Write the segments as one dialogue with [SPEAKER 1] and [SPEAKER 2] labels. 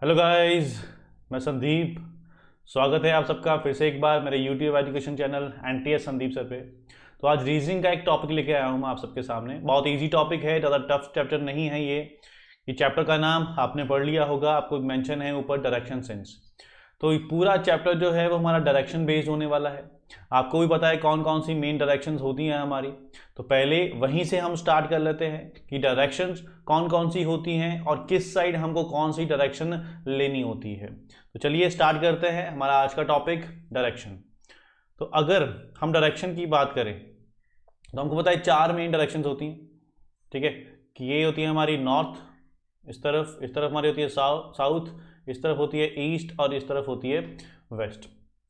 [SPEAKER 1] Hello guys, मैं संदीप। स्वागत है आप सबका फिर से एक बार मेरे YouTube education channel NTS Sandeep sir पे। तो आज रीजनिंग का एक टॉपिक लेके आया हूँ मैं आप सबके सामने। बहुत इजी टॉपिक है, ज़्यादा टफ चैप्टर नहीं है ये चैप्टर का नाम आपने पढ़ लिया होगा, आपको मेंशन है ऊपर डायरेक्शन सेंस। तो ये पूरा चैप्टर जो है वो हमारा डायरेक्शन बेस्ड होने वाला है। आपको भी पता है कौन कौन सी मेन डायरेक्शंस होती हैं हमारी। तो पहले वहीं से हम स्टार्ट कर लेते हैं कि डायरेक्शंस कौन कौन सी होती हैं और किस साइड हमको कौन सी डायरेक्शन लेनी होती है। तो चलिए स्टार्ट करते हैं हमारा आज का टॉपिक डायरेक्शन। तो अगर हम डायरेक्शन की बात करें तो हमको पता है चार मेन डायरेक्शंस होती हैं। ठीक है, कि ये होती है हमारी नॉर्थ, इस तरफ हमारी होती है साउथ, इस तरफ होती है ईस्ट और इस तरफ होती है वेस्ट।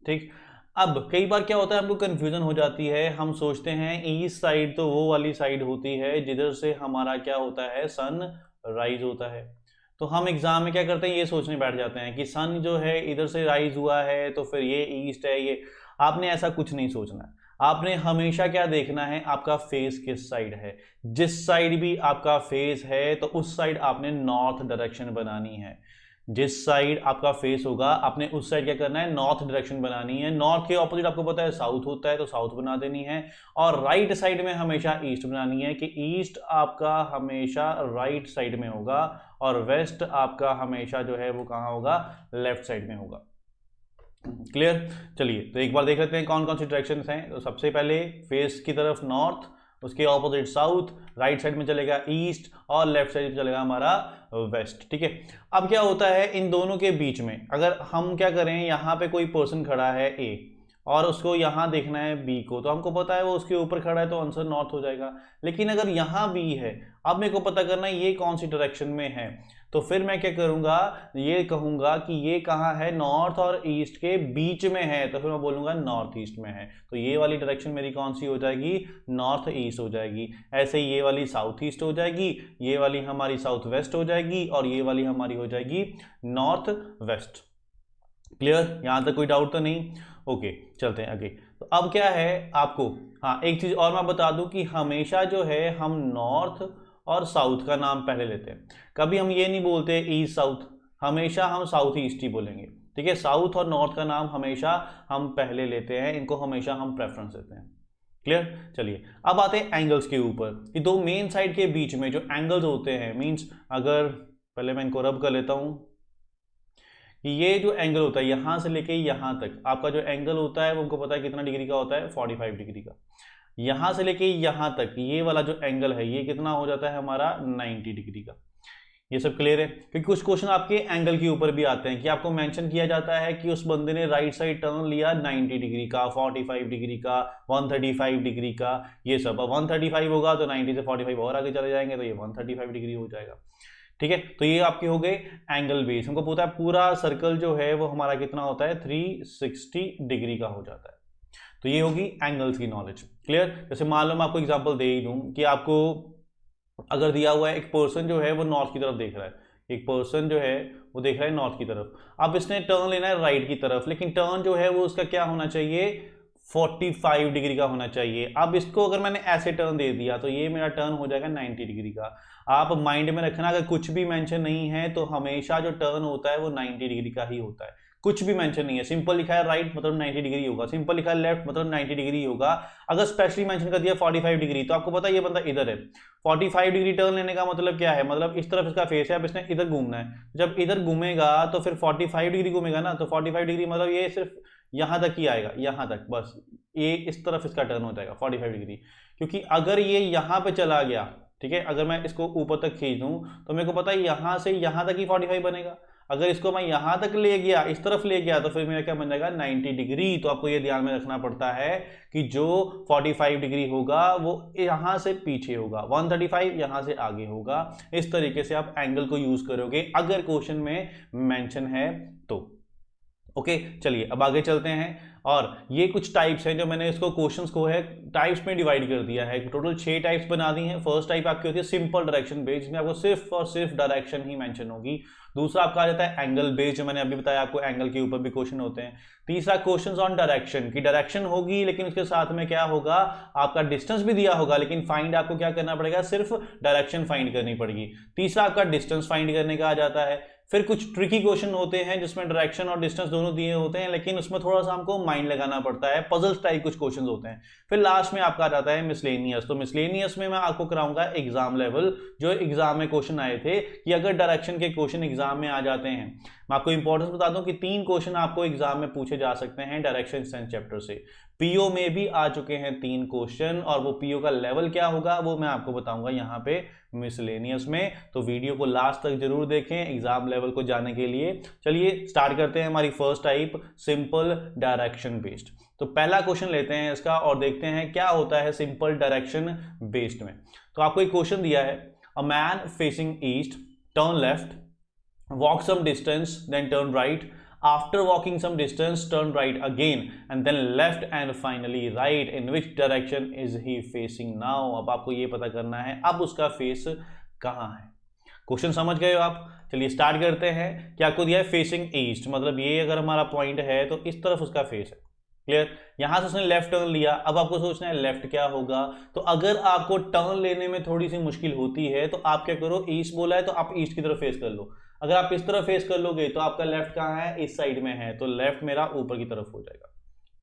[SPEAKER 1] ठीक, अब कई बार क्या होता है हमको कंफ्यूजन हो जाती है, हम सोचते हैं ईस्ट साइड तो वो वाली साइड होती है जिधर से हमारा क्या होता है, सन राइज होता है। तो हम एग्जाम में क्या करते हैं, ये सोचने बैठ जाते हैं कि सन जो है इधर से राइज हुआ है तो फिर ये ईस्ट है। ये आपने ऐसा कुछ नहीं सोचना है। आपने हमेशा क्या देखना है, आपका फेस किस साइड है। जिस साइड भी आपका फेस है तो उस साइड आपने नॉर्थ डायरेक्शन बनानी है। जिस साइड आपका फेस होगा आपने उस साइड क्या करना है, नॉर्थ डायरेक्शन बनानी है। नॉर्थ के ऑपोजिट आपको पता है साउथ होता है तो साउथ बना देनी है। और राइट साइड में हमेशा ईस्ट बनानी है कि ईस्ट आपका हमेशा राइट साइड में होगा और वेस्ट आपका हमेशा जो है वो कहाँ होगा, लेफ्ट साइड में होगा। क्लियर। चलिए तो एक बार देख लेते हैं कौन कौन सी डायरेक्शंस हैं। तो सबसे पहले फेस की तरफ नॉर्थ, उसके ऑपोजिट साउथ, राइट साइड में चलेगा ईस्ट और लेफ्ट साइड में चलेगा हमारा वेस्ट। ठीक है, अब क्या होता है इन दोनों के बीच में, अगर हम क्या करें, यहाँ पे कोई पर्सन खड़ा है ए और उसको यहाँ देखना है बी को, तो हमको पता है वो उसके ऊपर खड़ा है तो आंसर नॉर्थ हो जाएगा। लेकिन अगर यहाँ बी है, अब मेरे को पता करना है ये कौन सी डायरेक्शन में है, तो फिर मैं क्या करूंगा, ये कहूंगा कि ये कहाँ है, नॉर्थ और ईस्ट के बीच में है, तो फिर मैं बोलूंगा नॉर्थ ईस्ट में है। तो ये वाली डायरेक्शन मेरी कौन सी हो जाएगी, नॉर्थ ईस्ट हो जाएगी। ऐसे ही ये वाली साउथ ईस्ट हो जाएगी, ये वाली हमारी साउथ वेस्ट हो जाएगी और ये वाली हमारी हो जाएगी नॉर्थ वेस्ट। क्लियर, यहां तक कोई डाउट तो नहीं। ओके, चलते हैं आगे। तो अब क्या है आपको, हाँ एक चीज और मैं बता दूं कि हमेशा जो है हम नॉर्थ और साउथ का नाम पहले लेते हैं। कभी हम ये नहीं बोलते ईस्ट साउथ, हमेशा हम साउथ ईस्ट ही बोलेंगे। ठीक है, साउथ और नॉर्थ का नाम हमेशा हम पहले लेते हैं, इनको हमेशा हम प्रेफरेंस देते हैं। क्लियर। चलिए अब आते हैं एंगल्स के ऊपर। ये दो मेन साइड के बीच में जो एंगल्स होते हैं, मीन्स अगर पहले मैं इनको रब कर लेता हूं कि ये जो एंगल होता है यहां से लेके यहां तक, आपका जो एंगल होता है वो हमको पता है कितना डिग्री का होता है, 45 डिग्री का। यहां से लेके यहां तक ये वाला जो एंगल है ये कितना हो जाता है हमारा, 90 डिग्री का। ये सब क्लियर है, क्योंकि कुछ क्वेश्चन आपके एंगल के ऊपर भी आते हैं कि आपको मेंशन किया जाता है कि उस बंदे ने राइट साइड टर्न लिया 90 डिग्री का, 45 डिग्री का, 135 डिग्री का। ये सब अब 135 होगा तो 90 से 45 और आगे चले जाएंगे तो ये 135 डिग्री हो जाएगा। ठीक है, तो ये आपके हो गए एंगल बेस। हमको पता है पूरा सर्कल जो है वो हमारा कितना होता है, 360 डिग्री का हो जाता है। तो ये होगी एंगल्स की नॉलेज। क्लियर। जैसे मान लो मैं आपको एग्जांपल दे ही दूं कि आपको अगर दिया हुआ है एक पर्सन जो है वो नॉर्थ की तरफ देख रहा है, एक पर्सन जो है वो देख रहा है नॉर्थ की तरफ। अब इसने टर्न लेना है राइट की तरफ, लेकिन टर्न जो है वो उसका क्या होना चाहिए, 45 डिग्री का होना चाहिए। अब इसको अगर मैंने ऐसे टर्न दे दिया तो ये मेरा टर्न हो जाएगा 90 डिग्री का। आप माइंड में रखना, अगर कुछ भी मेंशन नहीं है तो हमेशा जो टर्न होता है वो 90 डिग्री का ही होता है। कुछ भी मेंशन नहीं है, सिंपल लिखा है राइट मतलब 90 डिग्री होगा, सिंपल लिखा है लेफ्ट मतलब 90 डिग्री होगा। अगर स्पेशली मेंशन कर दिया 45 डिग्री तो आपको पता है ये बंदा इधर है। 45 डिग्री टर्न लेने का मतलब क्या है, मतलब इस तरफ इसका फेस है, अब इसने इधर घूमना है। जब इधर घूमेगा तो फिर 45 डिग्री घूमेगा ना, तो 45 डिग्री मतलब ये सिर्फ यहां तक ही आएगा, यहां तक बस। ये इस तरफ इसका टर्न हो जाएगा 45 डिग्री। क्योंकि अगर ये यहां पे चला गया, ठीक है, अगर मैं इसको ऊपर तक खींच दूं तो मेरे को पता है यहां से यहां तक ही 45 बनेगा। अगर इसको मैं यहां तक ले गया, इस तरफ ले गया, तो फिर मेरा क्या बन जाएगा, 90 डिग्री। तो आपको ये ध्यान में रखना पड़ता है कि जो 45 डिग्री होगा वो यहां से पीछे होगा, 135 यहां से आगे होगा। इस तरीके से आप एंगल को यूज करोगे अगर क्वेश्चन में मेंशन है तो। ओके, चलिए अब आगे चलते हैं। और ये कुछ टाइप्स हैं जो मैंने इसको क्वेश्चंस को है टाइप्स में डिवाइड कर दिया है। टोटल 6 टाइप्स बना दी हैं। फर्स्ट टाइप आपकी होती है सिंपल डायरेक्शन बेस्ड, जिसमें आपको सिर्फ और सिर्फ डायरेक्शन ही मेंशन होगी। दूसरा आपका आ जाता है एंगल बेस्ड, जो मैंने अभी बताया आपको एंगल के ऊपर भी क्वेश्चन होते हैं। तीसरा क्वेश्चंस ऑन डायरेक्शन, की डायरेक्शन होगी लेकिन उसके साथ में क्या होगा, आपका डिस्टेंस भी दिया होगा, लेकिन फाइंड आपको क्या करना पड़ेगा, सिर्फ डायरेक्शन फाइंड करनी पड़ेगी। तीसरा आपका डिस्टेंस फाइंड करने का आ जाता है। फिर कुछ ट्रिकी क्वेश्चन होते हैं जिसमें डायरेक्शन और डिस्टेंस दोनों दिए होते हैं, लेकिन उसमें थोड़ा सा हमको माइंड लगाना पड़ता है, पजल्स टाइप कुछ क्वेश्चन होते हैं। फिर लास्ट में आपका आ जाता है मिसलेनियस। तो मिसलेनियस में मैं आपको कराऊंगा एग्जाम लेवल, जो एग्जाम में क्वेश्चन आए थे कि अगर डायरेक्शन के क्वेश्चन एग्जाम में आ जाते हैं, मैं आपको इंपॉर्टेंस बता दूं कि 3 क्वेश्चन आपको एग्जाम में पूछे जा सकते हैं डायरेक्शन सेंस चैप्टर से। पीओ में भी आ चुके हैं 3 क्वेश्चन, और वो पीओ का लेवल क्या होगा वो मैं आपको बताऊंगा यहाँ पे मिसलेनियस में। तो वीडियो को लास्ट तक जरूर देखें एग्जाम लेवल को जानने के लिए। चलिए स्टार्ट करते हैं हमारी first type, simple direction based. तो पहला क्वेश्चन लेते हैं इसका और देखते हैं क्या होता है सिंपल डायरेक्शन बेस्ड में। तो आपको एक क्वेश्चन दिया है, a man facing east turn left, walk some distance then turn right, after walking some distance turn right again and then left and finally right, in which direction is he facing now। अब आपको ये पता करना है अब उसका face कहाँ है। क्वेश्चन समझ गए हो आप? चलिए स्टार्ट करते हैं। क्या आपको दिया है फेसिंग ईस्ट, मतलब ये अगर हमारा पॉइंट है तो इस तरफ उसका फेस है। क्लियर? यहां से उसने लेफ्ट टर्न लिया, अब आपको सोचना है लेफ्ट क्या होगा। तो अगर आपको टर्न लेने में थोड़ी सी मुश्किल होती है तो आप क्या करो, ईस्ट बोला है तो आप ईस्ट की तरफ फेस कर लो। अगर आप इस तरफ फेस कर लोगे तो आपका लेफ्ट कहाँ है, इस साइड में है, तो लेफ्ट मेरा ऊपर की तरफ हो जाएगा।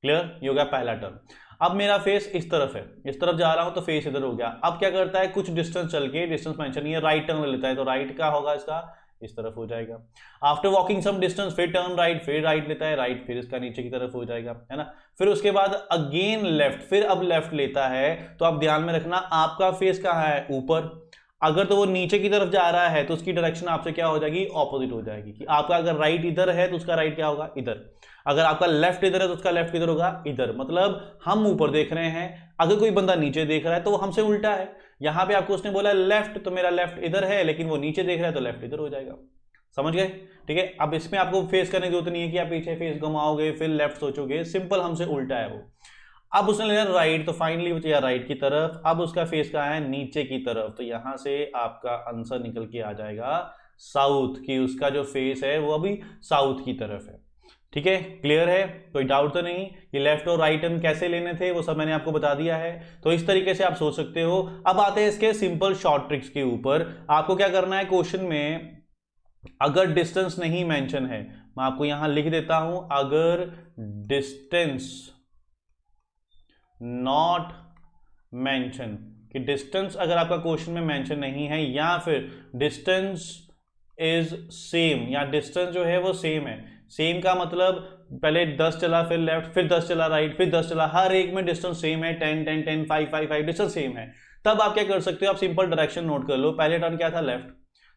[SPEAKER 1] क्लियर? ये हो गया पहला टर्न। अब मेरा फेस इस तरफ है, इस तरफ जा रहा हूं तो फेस इधर हो गया। अब क्या करता है, कुछ डिस्टेंस चल के, डिस्टेंस मेंशन नहीं है, राइट टर्न ले लेता है, तो राइट क्या होगा इसका, इस तरफ हो जाएगा। आफ्टर वॉकिंग सम डिस्टेंस फिर टर्न राइट, फिर राइट लेता है, राइट फिर इसका नीचे की तरफ हो जाएगा, है ना। फिर उसके बाद अगेन लेफ्ट, फिर अब लेफ्ट लेता है, तो आप ध्यान में रखना आपका फेस कहाँ है, ऊपर। अगर तो वो नीचे की तरफ जा रहा है तो उसकी डायरेक्शन आपसे क्या हो जाएगी, ऑपोजिट हो जाएगी। कि आपका अगर राइट इधर है तो उसका राइट क्या होगा, इधर। अगर आपका लेफ्ट इधर है तो उसका लेफ्ट किधर होगा, इधर। मतलब हम ऊपर देख रहे हैं, अगर कोई बंदा नीचे देख रहा है तो वो हमसे उल्टा है। यहां पे आपको उसने बोला लेफ्ट, तो मेरा लेफ्ट इधर है, लेकिन वो नीचे देख रहा है तो लेफ्ट इधर हो जाएगा। समझ गए? ठीक है। अब इसमें आपको फेस करने की जरूरत नहीं है कि आप पीछे फेस घुमाओगे फिर लेफ्ट सोचोगे, सिंपल हमसे उल्टा है वो। अब उसने लिया राइट, तो फाइनली बचा राइट की तरफ। अब उसका फेस कहाँ है, नीचे की तरफ, तो यहां से आपका आंसर निकल के आ जाएगा साउथ, की उसका जो फेस है वो अभी साउथ की तरफ है। ठीक है, क्लियर है? कोई डाउट तो नहीं कि लेफ्ट और राइट टर्न कैसे लेने थे, वो सब मैंने आपको बता दिया है। तो इस तरीके से आप सोच सकते हो। अब आते हैं इसके सिंपल शॉर्ट ट्रिक्स के ऊपर। आपको क्या करना है, क्वेश्चन में अगर डिस्टेंस नहीं मेंशन है, मैं आपको यहां लिख देता हूं, अगर डिस्टेंस नॉट मेंशन, कि डिस्टेंस अगर आपका क्वेश्चन में मेंशन नहीं है, या फिर डिस्टेंस इज सेम, या डिस्टेंस जो है वो सेम है। सेम का मतलब पहले 10 चला, फिर लेफ्ट, फिर 10 चला राइट, फिर 10 चला, हर एक में डिस्टेंस सेम है, 10 10 10 5 5 5 डिस्टेंस सेम है। तब आप क्या कर सकते हो, आप सिंपल डायरेक्शन नोट कर लो। पहले टर्न क्या था, लेफ्ट।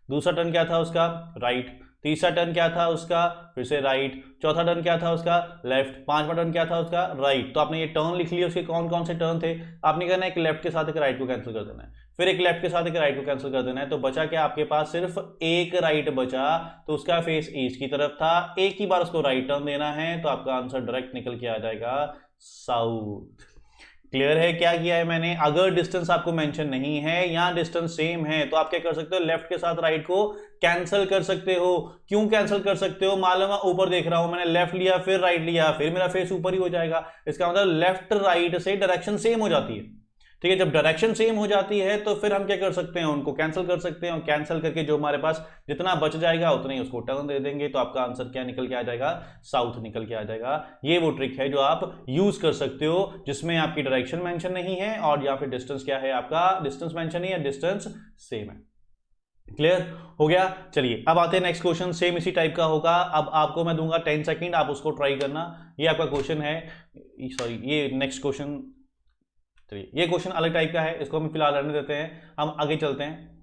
[SPEAKER 1] दूसरा टर्न क्या था उसका, राइट। तीसरा टर्न क्या था उसका, फिर से राइट। चौथा टर्न क्या था उसका, लेफ्ट। पांचवा टर्न क्या था उसका, राइट। तो आपने ये टर्न लिख लिया, उसके कौन कौन से टर्न थे। आपने कहना है एक लेफ्ट के साथ एक राइट को कैंसिल कर देना है, फिर एक लेफ्ट के साथ एक राइट को कैंसिल कर देना है। तो बचा क्या आपके पास, सिर्फ एक राइट बचा, तो उसका फेस ईस्ट की तरफ था। एक ही बार उसको राइट टर्न देना है, तो आपका आंसर डायरेक्ट निकल के आ जाएगा साउथ। क्लियर है क्या किया है मैंने? अगर डिस्टेंस आपको मेंशन नहीं है या डिस्टेंस सेम है, तो आप क्या कर सकते हो, लेफ्ट के साथ राइट को कैंसिल कर सकते हो। क्यों कैंसिल कर सकते हो, मालूम है ऊपर देख रहा हूं, मैंने लेफ्ट लिया फिर राइट लिया, फिर मेरा फेस ऊपर ही हो जाएगा। इसका मतलब लेफ्ट राइट से डायरेक्शन सेम हो जाती है। ठीक है, जब डायरेक्शन सेम हो जाती है तो फिर हम क्या कर सकते हैं, उनको कैंसिल कर सकते हैं, और कैंसिल करके जो हमारे पास जितना बच जाएगा उतना ही उसको टर्न दे देंगे, तो आपका आंसर क्या निकल के आ जाएगा, साउथ निकल के आ जाएगा। ये वो ट्रिक है जो आप यूज कर सकते हो, जिसमें आपकी डायरेक्शन मेंशन नहीं है और या फिर डिस्टेंस क्या है आपका, डिस्टेंस मेंशन नहीं है, डिस्टेंस सेम है। क्लियर हो गया? चलिए अब आते हैं नेक्स्ट क्वेश्चन, सेम इसी टाइप का होगा। अब आपको मैं दूंगा 10 सेकंड, आप उसको ट्राई करना। ये आपका क्वेश्चन है, सॉरी ये नेक्स्ट क्वेश्चन, चलिए ये क्वेश्चन अलग टाइप का है, इसको हम फिलहाल रहने देते हैं, हम आगे चलते हैं।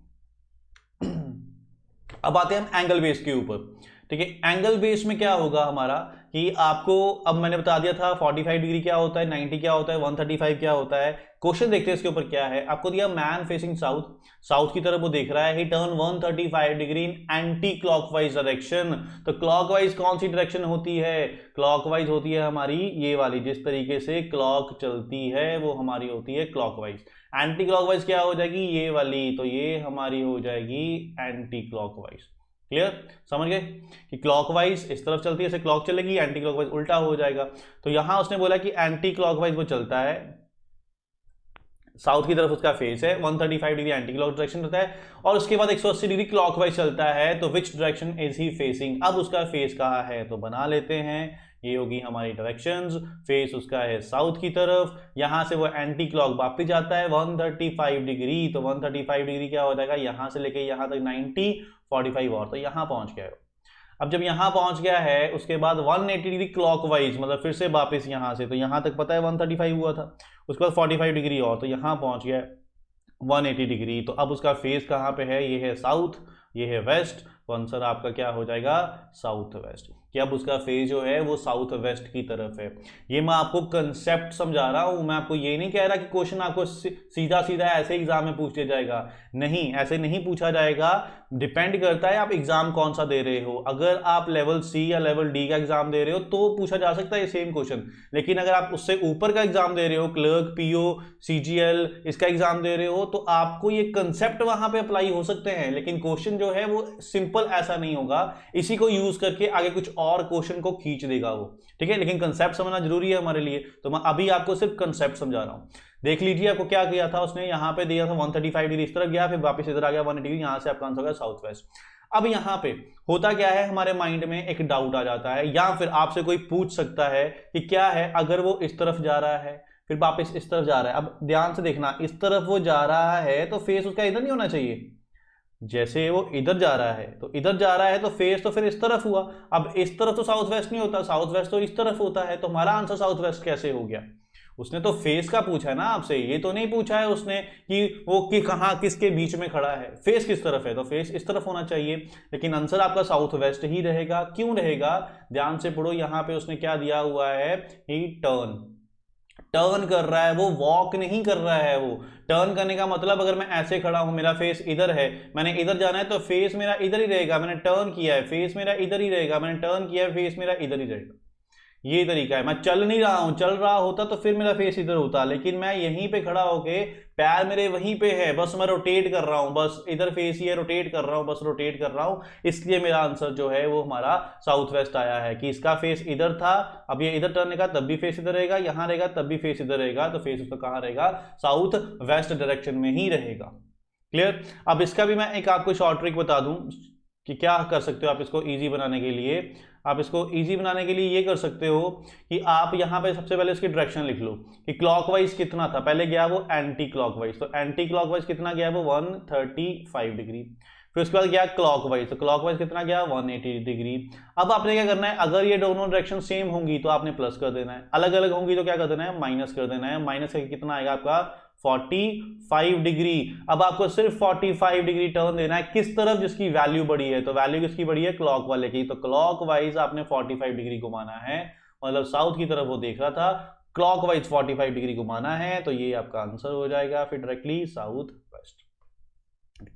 [SPEAKER 1] अब आते हैं हम एंगल बेस के ऊपर। ठीक है, एंगल बेस में क्या होगा हमारा, कि आपको अब मैंने बता दिया था 45 डिग्री क्या होता है, 90 क्या होता है, 135 क्या होता है। क्वेश्चन देखते हैं इसके ऊपर क्या है। आपको दिया मैन फेसिंग साउथ, साउथ की तरफ वो देख रहा है, ही turn 135 degree in anti clockwise direction. तो क्लॉकवाइज कौन सी डायरेक्शन होती है, क्लॉकवाइज होती है हमारी ये वाली, जिस तरीके से क्लॉक चलती है वो हमारी होती है क्लॉकवाइज। एंटी क्लॉकवाइज क्या हो जाएगी, ये वाली, तो ये हमारी हो जाएगी एंटी क्लॉकवाइज। क्लियर? समझ गए कि क्लॉकवाइज इस तरफ चलती है, ऐसे क्लॉक चलेगी, एंटी क्लॉकवाइज उल्टा हो जाएगा। तो यहां उसने बोला कि एंटी क्लॉकवाइज वो चलता है, साउथ की तरफ उसका फेस है, 135 डिग्री एंटी क्लॉक डायरेक्शन रहता है, और उसके बाद 180 डिग्री क्लॉकवाइज चलता है, तो विच डायरेक्शन इज ही फेसिंग। अब उसका फेस कहाँ है तो बना लेते हैं, ये होगी हमारी डायरेक्शंस। फेस उसका है साउथ की तरफ, यहां से वो एंटी क्लॉक वापस जाता है 135 डिग्री, तो 135 डिग्री क्या हो जाएगा, यहां से लेके यहां तक 90, 45 और, तो यहां पहुंच गया है। अब जब यहां पहुंच गया है उसके बाद 180 डिग्री क्लॉकवाइज, मतलब फिर से वापस यहां से, तो यहां तक पता है 135 हुआ था, उसके बाद 45 डिग्री और, तो यहां पहुंच गया 180 डिग्री। तो अब उसका फेस कहां पे है, ये है साउथ, ये है वेस्ट, तो आंसर आपका क्या हो जाएगा, साउथ वेस्ट, कि अब उसका फेस जो है वो साउथ वेस्ट की तरफ है। ये मैं आपको कंसेप्ट समझा रहा हूं, मैं आपको ये नहीं कह रहा कि क्वेश्चन आपको सीधा सीधा ऐसे एग्जाम में पूछ लिया जाएगा, नहीं, ऐसे नहीं पूछा जाएगा। डिपेंड करता है आप एग्जाम कौन सा दे रहे हो। अगर आप लेवल सी या लेवल डी का एग्जाम दे रहे हो तो पूछा जा सकता है ये सेम क्वेश्चन, लेकिन अगर आप उससे ऊपर का एग्जाम दे रहे हो, क्लर्क, पीओ, सीजीएल, इसका एग्जाम दे रहे हो, तो आपको ये कंसेप्ट वहां पे अप्लाई हो सकते हैं, लेकिन क्वेश्चन जो है वो सिंपल ऐसा नहीं होगा, इसी को यूज करके आगे कुछ और क्वेश्चन को खींच देगा वो, ठीक है। लेकिन कंसेप्ट समझना जरूरी है हमारे लिए, तो मैं अभी आपको सिर्फ कंसेप्ट समझा रहा हूं। देख लीजिए आपको क्या किया था उसने, यहां पे दिया था 135 डिग्री इस तरफ गया, फिर वापस इधर आ गया 180 डिग्री, यहां से आपका आंसर होगा साउथ वेस्ट। अब यहां पे होता क्या है, हमारे माइंड में एक डाउट आ जाता है, या फिर आपसे कोई पूछ सकता है कि क्या है अगर वो इस तरफ जा रहा है फिर वापस इस तरफ जा रहा है। अब ध्यान से देखना, इस तरफ वो जा रहा है तो फेस उसका इधर नहीं होना चाहिए, जैसे वो इधर जा रहा है तो इधर जा रहा है तो फेस तो फिर इस तरफ हुआ। अब इस तरफ तो साउथ वेस्ट नहीं होता, साउथ वेस्ट तो इस तरफ होता है, तो हमारा आंसर साउथ वेस्ट कैसे हो गया। उसने तो फेस का पूछा है ना आपसे, ये तो नहीं पूछा है उसने कि वो कि कहां किसके बीच में खड़ा है, फेस किस तरफ है, तो फेस इस तरफ होना चाहिए, लेकिन आंसर आपका साउथ वेस्ट ही रहेगा। क्यों रहेगा, ध्यान से पढ़ो, यहां पे उसने क्या दिया हुआ है, ही टर्न, टर्न कर रहा है, वो वॉक नहीं कर रहा है। वो टर्न करने का मतलब, अगर मैं ऐसे खड़ा हूं, मेरा फेस इधर है, मैंने इधर जाना है तो फेस मेरा इधर ही रहेगा, मैंने टर्न किया है फेस मेरा इधर ही रहेगा, मैंने टर्न किया है फेस मेरा इधर ही रहेगा। ये तरीका है, मैं चल नहीं रहा हूं, चल रहा होता तो फिर मेरा फेस इधर होता, लेकिन मैं यहीं पे खड़ा होके पैर मेरे वहीं पे है, बस मैं रोटेट कर रहा हूं, बस इधर फेस ही है, रोटेट कर रहा हूं, बस रोटेट कर रहा हूं, इसलिए मेरा आंसर जो है वो हमारा साउथ वेस्ट आया है, कि इसका फेस इधर था, अब ये इधर टर्न रहेगा तब भी फेस इधर रहेगा, यहां रहेगा तब भी फेस इधर रहेगा, तो फेस उसका कहां रहेगा, साउथ वेस्ट डायरेक्शन में ही रहेगा। क्लियर। अब इसका भी मैं एक आपको शॉर्ट ट्रिक बता दूं कि क्या कर सकते हो आप इसको इजी बनाने के लिए। आप इसको इजी बनाने के लिए ये कर सकते हो कि आप यहां पे सबसे पहले उसकी डायरेक्शन लिख लो कि क्लॉकवाइज कितना था, पहले गया वो एंटी क्लॉकवाइज, तो एंटी क्लॉकवाइज कितना गया वो 135 डिग्री, फिर उसके बाद गया क्लॉकवाइज, तो क्लॉकवाइज कितना गया 180 डिग्री। अब आपने क्या करना है, अगर ये दोनों डायरेक्शन सेम होंगी तो आपने प्लस कर देना है, अलग अलग होंगी तो क्या कर देना है, माइनस कर देना है। माइनस करके कितना आएगा आपका 45 डिग्री। अब आपको सिर्फ 45 डिग्री टर्न देना है किस तरफ, जिसकी वैल्यू बड़ी है, तो वैल्यू किसकी बड़ी है, क्लॉक वाले की, तो क्लॉक वाइज आपने 45 डिग्री घुमाना है, मतलब साउथ की तरफ वो देख रहा था, क्लॉक वाइज 45 डिग्री घुमाना है, तो ये आपका आंसर हो जाएगा फिर डायरेक्टली साउथ वेस्ट।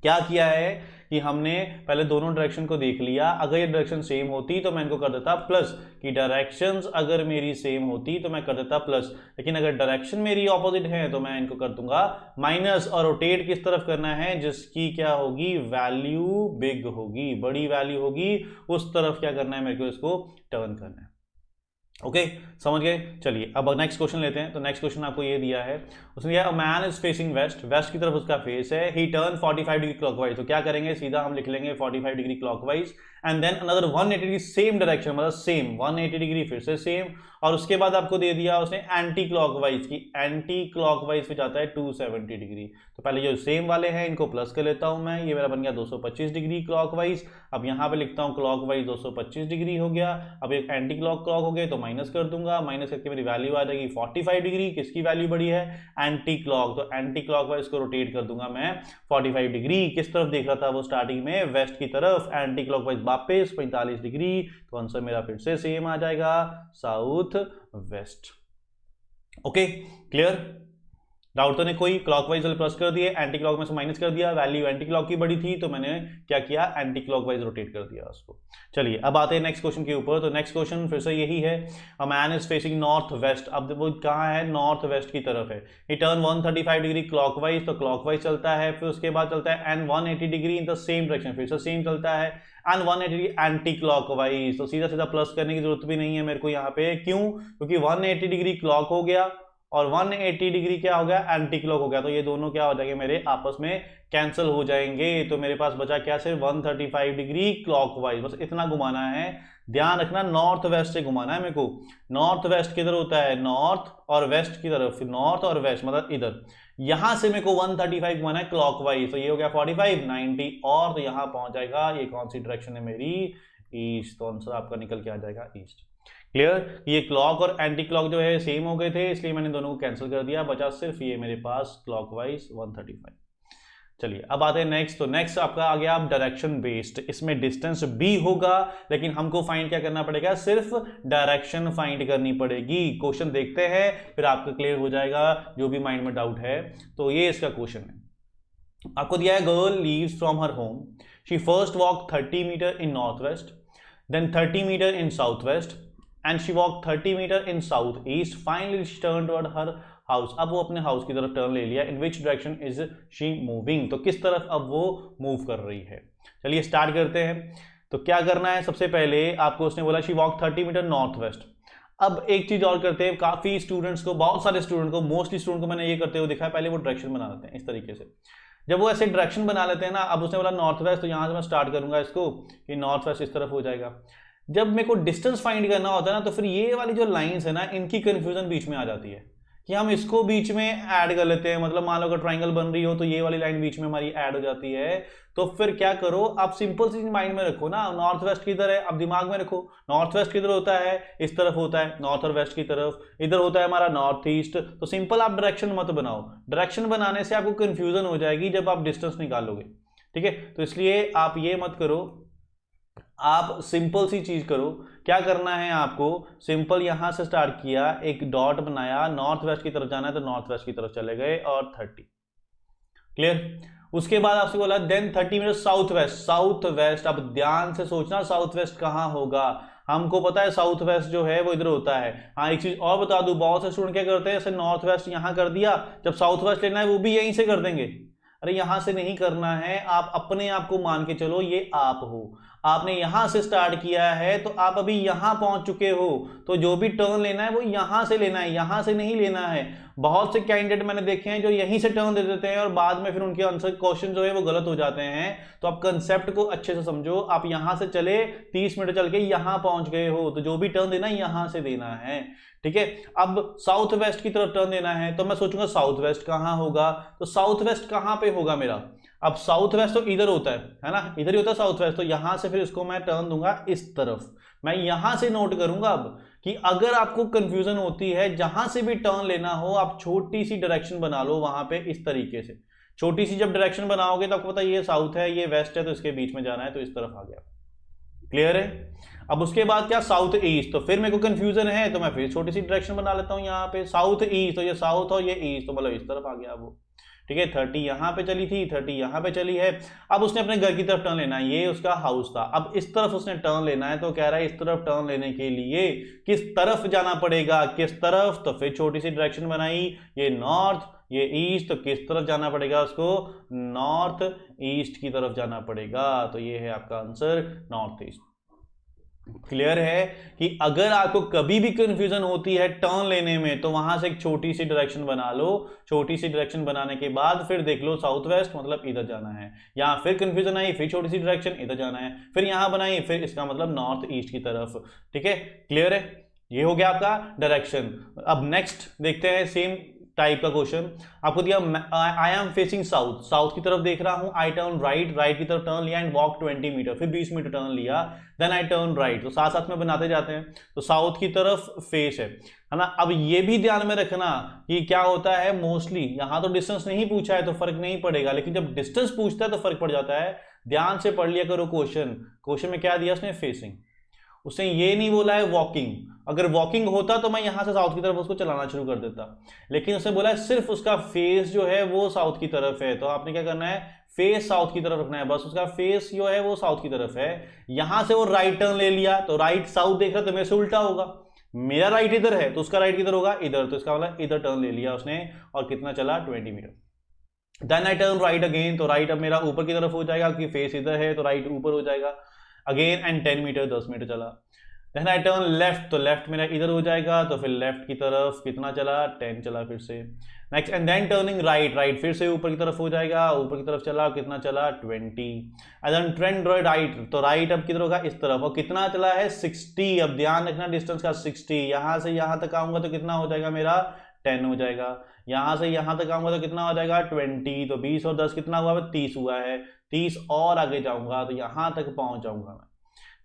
[SPEAKER 1] क्या किया है कि हमने पहले दोनों डायरेक्शन को देख लिया, अगर ये डायरेक्शन सेम होती तो मैं इनको कर देता प्लस, कि डायरेक्शंस अगर मेरी सेम होती तो मैं कर देता प्लस, लेकिन अगर डायरेक्शन मेरी ऑपोजिट है तो मैं इनको कर दूंगा माइनस। और रोटेट किस तरफ करना है, जिसकी क्या होगी, वैल्यू बिग होगी, बड़ी वैल्यू होगी, उस तरफ क्या करना है मेरे को, इसको टर्न करना है। ओके समझ गए। चलिए अब नेक्स्ट क्वेश्चन लेते हैं। तो नेक्स्ट क्वेश्चन आपको ये दिया है, उसने दिया man is facing west, west की तरफ उसका फेस है, ही टर्न 45 डिग्री क्लॉकवाइज, तो क्या करेंगे, सीधा हम लिख लेंगे 45 degree clockwise and then another 180 degree same direction, मतलब सेम 180 डिग्री फिर से सेम, और उसके बाद आपको दे दिया उसने एंटी क्लॉकवाइज की, एंटी क्लॉकवाइज पे जाता है 270 डिग्री। तो पहले जो सेम वाले हैं इनको प्लस कर लेता हूं मैं, ये मेरा बन गया 225 डिग्री क्लॉकवाइज। अब यहां पे लिखता हूं क्लॉकवाइज 225 डिग्री हो गया, अब एक एंटी क्लॉक हो गए तो माइनस कर दूंगा, माइनस करके मेरी वैल्यू आ जाएगी 45 डिग्री, किसकी वैल्यू बड़ी है, एंटी क्लॉक, तो एंटी क्लॉकवाइज को रोटेट कर दूंगा मैं 45 डिग्री, किस तरफ देख रहा था वो स्टार्टिंग में, वेस्ट की तरफ, एंटी क्लॉकवाइज वापस 45 डिग्री, तो आंसर मेरा फिर से सेम आ जाएगा south west. Okay clear, doubt तो नहीं कोई। क्लॉकवाइज प्लस कर दिए, एंटी क्लॉक में से माइनस कर दिया, वैल्यू एंटी क्लॉक की बड़ी थी तो मैंने क्या किया, एंटी क्लॉकवाइज रोटेट कर दिया उसको। चलिए अब आते हैं नेक्स्ट क्वेश्चन के ऊपर। तो नेक्स्ट क्वेश्चन फिर से यही है, a man is facing north west, अब वो कहाँ है, नॉर्थ वेस्ट की तरफ है, ही टर्न 135 डिग्री क्लॉकवाइज, तो क्लॉकवाइज चलता है, फिर उसके बाद चलता है and 180 degree in the same direction, फिर से सेम चलता है एंड 180 डिग्री एंटी क्लॉकवाइज, तो सीधा सीधा प्लस करने की जरूरत भी नहीं है मेरे को यहाँ पे, क्यों, क्योंकि 180 डिग्री क्लॉक हो गया और 180 डिग्री क्या हो गया, एंटी क्लॉक हो गया। तो ये दोनों क्या हो जाएंगे मेरे आपस में कैंसिल हो जाएंगे। तो मेरे पास बचा क्या, सिर्फ 135 डिग्री क्लॉकवाइज, बस इतना घुमाना है। ध्यान रखना नॉर्थ वेस्ट से घुमाना है मेरे को। नॉर्थ वेस्ट किधर होता है, नॉर्थ और वेस्ट की तरफ, नॉर्थ और वेस्ट मतलब इधर। यहां से मेरे को 135 घुमाना है क्लॉकवाइज। तो ये हो गया 45 90 और तो यहां पहुंच जाएगा। ये कौन सी डायरेक्शन है मेरी, ईस्ट। तो आंसर आपका निकल के आ जाएगा ईस्ट। क्लियर। ये क्लॉक और एंटी क्लॉक जो है सेम हो गए थे, इसलिए मैंने दोनों को कैंसिल कर दिया, बचा सिर्फ ये मेरे पास क्लॉकवाइज 135। चलिए अब आते हैं नेक्स्ट। तो नेक्स्ट आपका आ गया आप डायरेक्शन बेस्ड। इसमें डिस्टेंस भी होगा, लेकिन हमको फाइंड क्या करना पड़ेगा, सिर्फ डायरेक्शन फाइंड करनी पड़ेगी। क्वेश्चन देखते हैं फिर आपका क्लियर हो जाएगा जो भी माइंड में डाउट है। तो ये इसका क्वेश्चन है, आपको दिया है girl leaves from her home, she first walk 30 metre in north west, then 30 metre in south west and she walk 30 metre in south east, finally she turn toward her house. अब वो अपने house की तरफ turn ले लिया। In which direction is she moving, तो किस तरफ अब वो मूव कर रही है। चलिए स्टार्ट करते हैं। तो क्या करना है, सबसे पहले आपको उसने बोला she walk 30 metre north west. अब एक चीज और करते हैं, काफी स्टूडेंट्स को, बहुत सारे स्टूडेंट को, मोस्टली स्टूडेंट को मैंने ये करते हुए देखा है, पहले वो डायरेक्शन बना लेते हैं इस तरीके से। जब वो ऐसे डायरेक्शन बना लेते हैं ना, अब उसने बोला नॉर्थ वेस्ट, तो यहां से मैं स्टार्ट करूंगा इसको कि नॉर्थ वेस्ट इस तरफ हो जाएगा। जब मेरे को डिस्टेंस फाइंड करना होता है ना, तो फिर ये वाली जो लाइंस है ना, इनकी कंफ्यूजन बीच में आ जाती है कि हम इसको बीच में ऐड कर लेते हैं। मतलब मान लो अगर ट्राइंगल बन रही हो तो ये वाली लाइन बीच में हमारी ऐड हो जाती है। तो फिर क्या करो, आप सिंपल सी माइंड में रखो ना, नॉर्थ वेस्ट किधर है, अब दिमाग में रखो नॉर्थ वेस्ट किधर होता है, इस तरफ होता है नॉर्थ और वेस्ट की तरफ, इधर होता है हमारा नॉर्थ ईस्ट। तो सिंपल आप डायरेक्शन मत बनाओ, डायरेक्शन बनाने से आपको कंफ्यूजन हो जाएगी जब आप डिस्टेंस निकालोगे। ठीक है, तो इसलिए आप ये मत करो, आप सिंपल सी चीज करो। क्या करना है आपको, सिंपल यहां से स्टार्ट किया, एक डॉट बनाया, नॉर्थ वेस्ट की तरफ जाना है तो नॉर्थ वेस्ट की तरफ चले गए और 30। क्लियर। उसके बाद आपसे बोला then 30 metre south west. South west, अब ध्यान से सोचना साउथ वेस्ट कहां होगा। हमको पता है साउथ वेस्ट जो है वो इधर होता है। हाँ एक चीज और बता दूं, बहुत से स्टूडेंट क्या करते हैं, जैसे नॉर्थ वेस्ट यहां कर दिया, जब साउथ वेस्ट लेना है वो भी यहीं से कर देंगे। अरे यहां से नहीं करना है, आप अपने आप को मान के चलो ये आप हो, आपने यहां से स्टार्ट किया है तो आप अभी यहां पहुंच चुके हो। तो जो भी टर्न लेना है वो यहां से लेना है, यहां से नहीं लेना है। बहुत से कैंडिडेट मैंने देखे हैं जो यहीं से टर्न दे देते हैं और बाद में फिर उनके आंसर क्वेश्चन जो है वो गलत हो जाते हैं। तो आप कंसेप्ट को अच्छे से समझो। आप यहां से चले 30 मीटर चल के यहां पहुंच गए हो, तो जो भी टर्न देना है यहां से देना है। ठीक है, अब साउथ वेस्ट की तरफ टर्न देना है तो मैं सोचूंगा साउथ वेस्ट कहां होगा। तो साउथ वेस्ट कहां पे होगा मेरा, अब साउथ वेस्ट तो इधर होता है ना, इधर ही होता है साउथ वेस्ट। तो यहां से फिर इसको मैं टर्न दूंगा इस तरफ। मैं यहां से नोट करूंगा अब कि अगर आपको कंफ्यूजन होती है, जहां से भी टर्न लेना हो आप छोटी सी डायरेक्शन बना लो वहां पे इस तरीके से। छोटी सी जब डायरेक्शन बनाओगे तो आपको पता है ये साउथ है ये वेस्ट है, तो इसके बीच में जाना है तो इस तरफ आ गया। क्लियर है। अब उसके बाद क्या, साउथ ईस्ट। तो फिर मेरे को कंफ्यूजन है तो मैं फिर छोटी सी डायरेक्शन बना लेता हूं यहाँ पे, साउथ ईस्ट। तो ये साउथ और ये ईस्ट, तो मतलब इस तरफ आ गया वो। ठीक है, 30 यहां पे चली थी, 30 यहां पे चली है। अब उसने अपने घर की तरफ टर्न लेना है, ये उसका हाउस था। अब इस तरफ उसने टर्न लेना है, तो कह रहा है इस तरफ टर्न लेने के लिए किस तरफ जाना पड़ेगा, किस तरफ। तो फिर छोटी सी डायरेक्शन बनाई, ये नॉर्थ ये ईस्ट, तो किस तरफ जाना पड़ेगा उसको, नॉर्थ ईस्ट की तरफ जाना पड़ेगा। तो ये है आपका आंसर नॉर्थ ईस्ट। क्लियर है कि अगर आपको कभी भी कंफ्यूजन होती है टर्न लेने में तो वहां से एक छोटी सी डायरेक्शन बना लो। छोटी सी डायरेक्शन बनाने के बाद फिर देख लो साउथ वेस्ट मतलब इधर जाना है। यहां फिर कंफ्यूजन आई, फिर छोटी सी डायरेक्शन इधर जाना है, फिर यहां बनाई, फिर इसका मतलब नॉर्थ ईस्ट की तरफ। ठीक है, क्लियर है। ये हो गया आपका डायरेक्शन। अब नेक्स्ट देखते हैं सेम टाइप का क्वेश्चन। आपको दिया I am facing south, south की तरफ देख रहा हूं, आई टर्न राइट, राइट की तरफ टर्न लिया एंड वॉक 20 मीटर, फिर 20 मीटर टर्न लिया, देन आई टर्न राइट। तो साथ साथ में बनाते जाते हैं। तो साउथ की तरफ फेस है ना। अब ये भी ध्यान में रखना कि क्या होता है, मोस्टली यहां तो डिस्टेंस नहीं पूछा है तो फर्क नहीं पड़ेगा, लेकिन जब डिस्टेंस पूछता है तो फर्क पड़ जाता है। ध्यान से पढ़ लिया करो क्वेश्चन। क्वेश्चन में क्या दिया उसने, फेसिंग। उसने ये नहीं बोला है वॉकिंग। अगर वॉकिंग होता तो मैं यहां से साउथ की तरफ उसको चलाना शुरू कर देता, लेकिन उसने बोला है सिर्फ उसका फेस जो है वो साउथ की तरफ है। तो आपने क्या करना है, फेस साउथ की तरफ रखना है, बस उसका फेस जो है वो साउथ की तरफ है। यहां से वो राइट टर्न ले लिया, तो राइट साउथ देख रहा तो मेरे से उल्टा होगा। मेरा राइट इधर है तो उसका राइट किधर होगा, इधर। तो इसका मतलब इधर टर्न ले लिया उसने और कितना चला, 20 metre. Then I turn right again, तो राइट अब मेरा ऊपर की तरफ हो जाएगा क्योंकि फेस इधर है तो राइट ऊपर हो जाएगा अगेन, एंड 10 मीटर 10 मीटर चला। देन आई टर्न लेफ्ट, तो लेफ्ट मेरा इधर हो जाएगा, तो फिर लेफ्ट की तरफ कितना चला, 10 चला फिर से। Next and then turning right, right फिर से ऊपर की तरफ हो जाएगा, ऊपर की तरफ चला, कितना चला 20। एंड देन टर्न राइट, तो राइट अब किधर होगा, इस तरफ, और कितना चला है 60। अब ध्यान रखना डिस्टेंस का 60, यहां से यहां तक आऊंगा तो कितना हो जाएगा मेरा 10 हो जाएगा, यहां से यहां तक आऊंगा तो कितना हो जाएगा 20, तो 20 और 10 कितना हुआ, 30 हुआ है, 30 और आगे जाऊंगा तो यहां तक पहुंच जाऊंगा मैं।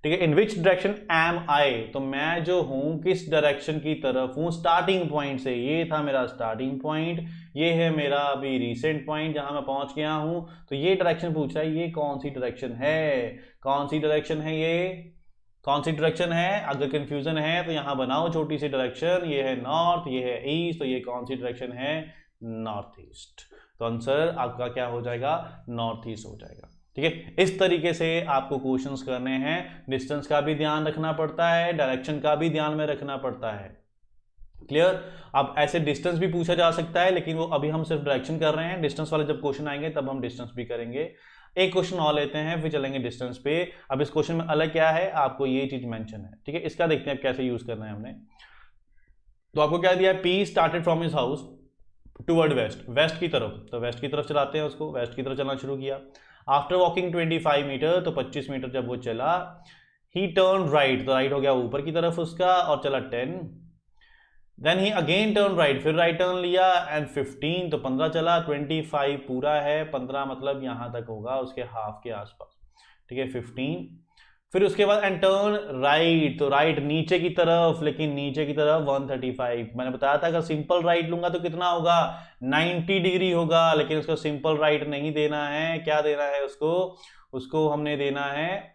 [SPEAKER 1] ठीक है, इन विच डायरेक्शन एम आई, तो मैं जो हूं किस डायरेक्शन की तरफ हूं, स्टार्टिंग पॉइंट से, ये था मेरा स्टार्टिंग पॉइंट, ये है मेरा अभी रिसेंट पॉइंट जहां मैं पहुंच गया हूं, तो ये डायरेक्शन पूछा है, ये कौन सी डायरेक्शन है, कौन सी डायरेक्शन है, ये कौन सी डायरेक्शन है। अगर कंफ्यूजन है तो यहां बनाओ छोटी सी डायरेक्शन, ये है नॉर्थ, ये है ईस्ट, तो ये कौन सी डायरेक्शन है, नॉर्थ ईस्ट। तो आंसर आपका क्या हो जाएगा, नॉर्थ ईस्ट हो जाएगा। ठीक है, इस तरीके से आपको क्वेश्चंस करने हैं, डिस्टेंस का भी ध्यान रखना पड़ता है, डायरेक्शन का भी ध्यान में रखना पड़ता है। क्लियर। अब ऐसे डिस्टेंस भी पूछा जा सकता है, लेकिन वो अभी हम सिर्फ डायरेक्शन कर रहे हैं, डिस्टेंस वाले जब क्वेश्चन आएंगे तब हम डिस्टेंस भी करेंगे। एक क्वेश्चन और लेते हैं फिर चलेंगे डिस्टेंस पे। अब इस क्वेश्चन में अलग क्या है, आपको ये चीज मेंशन है। ठीक है, इसका देखते हैं कैसे यूज करना है हमने। तो आपको क्या दिया है, P started from his house toward west, west की तरफ, तो वेस्ट की तरफ चलाते हैं उसको, वेस्ट की तरफ चलना शुरू किया। आफ्टर वॉकिंग 25 मीटर, तो 25 मीटर जब वो चला, ही टर्न राइट, तो राइट हो गया ऊपर की तरफ उसका, और चला 10। Then he again turn right, फिर राइट टर्न लिया, एंड 15, तो 15 चला, 25 पूरा है, 15 मतलब यहां तक होगा, उसके हाफ के आसपास। ठीक है, 15, फिर उसके बाद एंड टर्न राइट, तो राइट नीचे की तरफ, लेकिन नीचे की तरफ 135। मैंने बताया था अगर सिंपल राइट लूंगा तो कितना होगा, 90 डिग्री होगा, लेकिन उसको सिंपल राइट नहीं देना है, क्या देना है उसको, उसको हमने देना है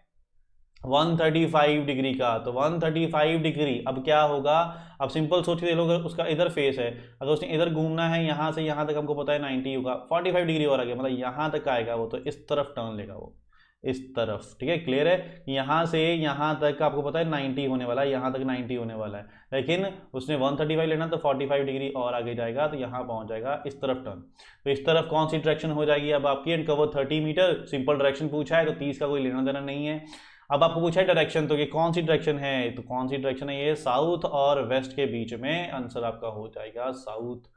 [SPEAKER 1] 135 डिग्री का। तो 135 डिग्री अब क्या होगा, अब सिंपल सोच के देख लो, अगर उसका इधर फेस है, अगर उसने इधर घूमना है यहां से यहां तक, हमको पता है 90 होगा, 45 डिग्री और आगे, मतलब यहां तक आएगा वो, तो इस तरफ टर्न लेगा वो, इस तरफ। ठीक है, क्लियर है, यहां से यहां तक आपको पता है 90 होने वाला है, यहां तक 90 होने वाला है, लेकिन उसने 135 लेना तो 45 डिग्री और आगे जाएगा, तो यहां पहुंच जाएगा, इस तरफ टर्न। तो इस तरफ कौन सी डायरेक्शन हो जाएगी अब आपकी, and cover 30 metre, simple direction पूछा है तो 30 का कोई लेना देना नहीं है। अब आपको पूछा है डायरेक्शन, तो ये कौन सी डायरेक्शन है, तो कौन सी डायरेक्शन है, ये साउथ और वेस्ट के बीच में, आंसर आपका हो जाएगा साउथ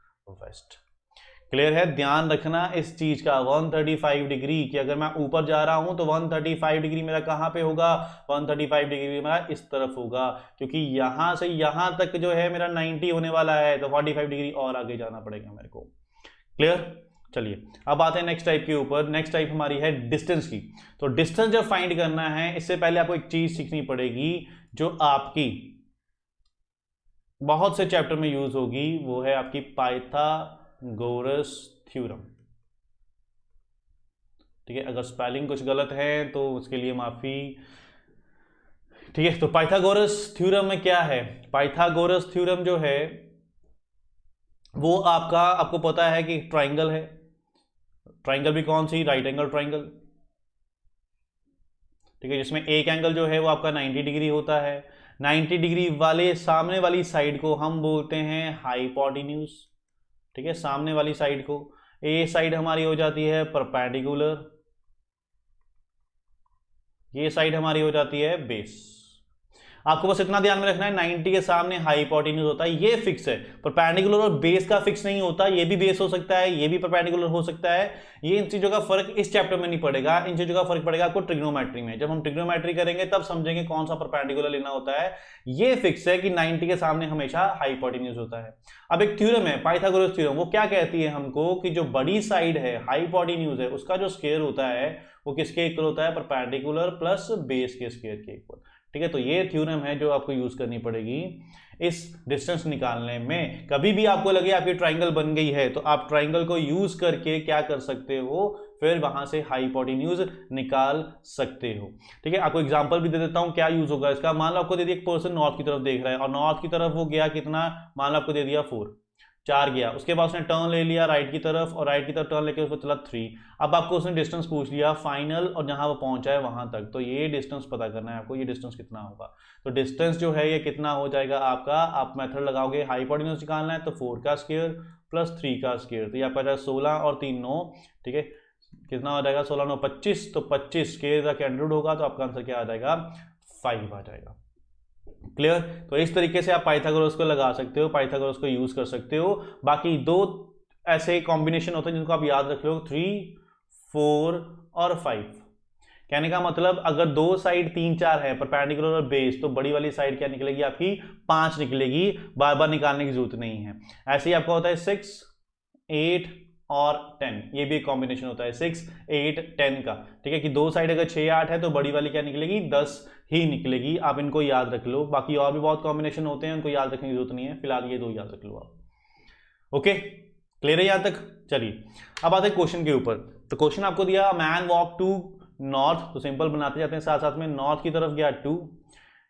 [SPEAKER 1] वेस्ट। क्लियर है, ध्यान रखना इस चीज का, 135 डिग्री कि अगर मैं ऊपर जा रहा हूं तो 135 डिग्री मेरा कहां पे होगा, 135 डिग्री मेरा इस तरफ होगा, क्योंकि यहां से यहां तक जो है मेरा 90 होने वाला है, तो 45 डिग्री और आगे जाना पड़ेगा मेरे को। क्लियर। चलिए अब आते हैं नेक्स्ट टाइप के ऊपर। नेक्स्ट टाइप हमारी है डिस्टेंस की। तो डिस्टेंस जब फाइंड करना है, इससे पहले आपको एक चीज सीखनी पड़ेगी जो आपकी बहुत से चैप्टर में यूज होगी, वो है आपकी पाइथागोरस थ्योरम। ठीक है, अगर स्पेलिंग कुछ गलत है तो उसके लिए माफी। ठीक है, तो पाइथागोरस थ्योरम में क्या है, पाइथागोरस थ्योरम जो है वो आपका, आपको पता है कि ट्राइंगल है, ट्राइंगल भी कौन सी, राइट एंगल ट्राइंगल। ठीक है, जिसमें एक एंगल जो है वो आपका 90 डिग्री होता है, 90 डिग्री वाले सामने वाली साइड को हम बोलते हैं हाइपोटेन्यूज। ठीक है, सामने वाली साइड को, ये साइड हमारी हो जाती है परपेंडिकुलर, ये साइड हमारी हो जाती है बेस। आपको बस इतना ध्यान में रखना है, 90 के सामने हाइपोटेन्यूज होता है, ये फिक्स है। परपेंडिकुलर और बेस का फिक्स नहीं होता, ये भी बेस हो सकता है, ये भी परपेंडिकुलर हो सकता है। ये इन चीजों का फर्क इस चैप्टर में नहीं पड़ेगा, इन चीजों का फर्क पड़ेगा आपको ट्रिग्नोमेट्री में। जब हम ट्रिग्नोमेट्री करेंगे तब समझेंगे कौन सा परपेंडिकुलर लेना होता है। ये फिक्स है कि 90 के सामने हमेशा हाइपोटेन्यूज होता है। अब एक थ्योरम है पाइथागोरस थ्योरम, वो क्या कहती है हमको कि जो बड़ी साइड है हाइपोटेन्यूज है, उसका जो स्क्वायर होता है वो किसके इक्वल होता है, परपेंडिकुलर प्लस बेस के स्क्वायर के इक्वल। ठीक है, तो ये थ्योरम है जो आपको यूज करनी पड़ेगी इस डिस्टेंस निकालने में। कभी भी आपको लगे आपकी ट्राइंगल बन गई है तो आप ट्राइंगल को यूज करके क्या कर सकते हो, फिर वहां से हाइपोटेन्यूज निकाल सकते हो। ठीक है, आपको एग्जांपल भी दे देता हूं क्या यूज होगा इसका। मान लो आपको दे दिया एक पर्सन नॉर्थ की तरफ देख रहा है, और नॉर्थ की तरफ वो गया कितना, मान लो आपको दे दिया 4 गया, उसके बाद उसने टर्न ले लिया राइट की तरफ, और राइट की तरफ टर्न लेके उसको चला 3। अब आपको उसने डिस्टेंस पूछ लिया फाइनल, और जहां वो पहुंचा है वहां तक, तो ये डिस्टेंस पता करना है आपको, ये डिस्टेंस कितना होगा। तो डिस्टेंस जो है ये कितना हो जाएगा आपका, आप मेथड लगाओगे, हाइपोटेन्यूज निकालना है तो 4 का स्क्वायर प्लस 3 का स्क्वायर, तो ये आपका जाएगा 16 और 3 9। ठीक है, कितना हो जाएगा, 16 9 25, तो 25 स्क्वायर का कैंडरूड होगा, तो आपका आंसर क्या आ जाएगा, 5 आ जाएगा। क्लियर? तो इस तरीके से आप पाइथागोरस को लगा सकते हो, पाइथागोरस को यूज कर सकते हो। बाकी दो ऐसे कॉम्बिनेशन होते हैं जिनको आप याद रख लो, 3, 4 और 5। कहने का मतलब अगर दो साइड 3, 4 है, परपेंडिकुलर और बेस, तो बड़ी वाली साइड क्या निकलेगी आपकी? 5 निकलेगी, बार बार निकालने की जरूरत नहीं है। ऐसे ही आपका होता है 6, 8 और 10, ये भी एक कॉम्बिनेशन होता है 6, 8, 10 का। ठीक है कि दो साइड अगर 6, 8 है तो बड़ी वाली क्या निकलेगी? 10 ही निकलेगी। आप इनको याद रख लो, बाकी और भी बहुत कॉम्बिनेशन होते हैं, उनको याद रखने की जरूरत नहीं है, फिलहाल ये दो याद रख लो आप। ओके, क्लियर है यहां तक? चलिए अब आते हैं क्वेश्चन के ऊपर। तो क्वेश्चन आपको दिया, मैन वॉक टू नॉर्थ, तो सिंपल बनाते जाते हैं साथ साथ में। नॉर्थ की तरफ गया 2,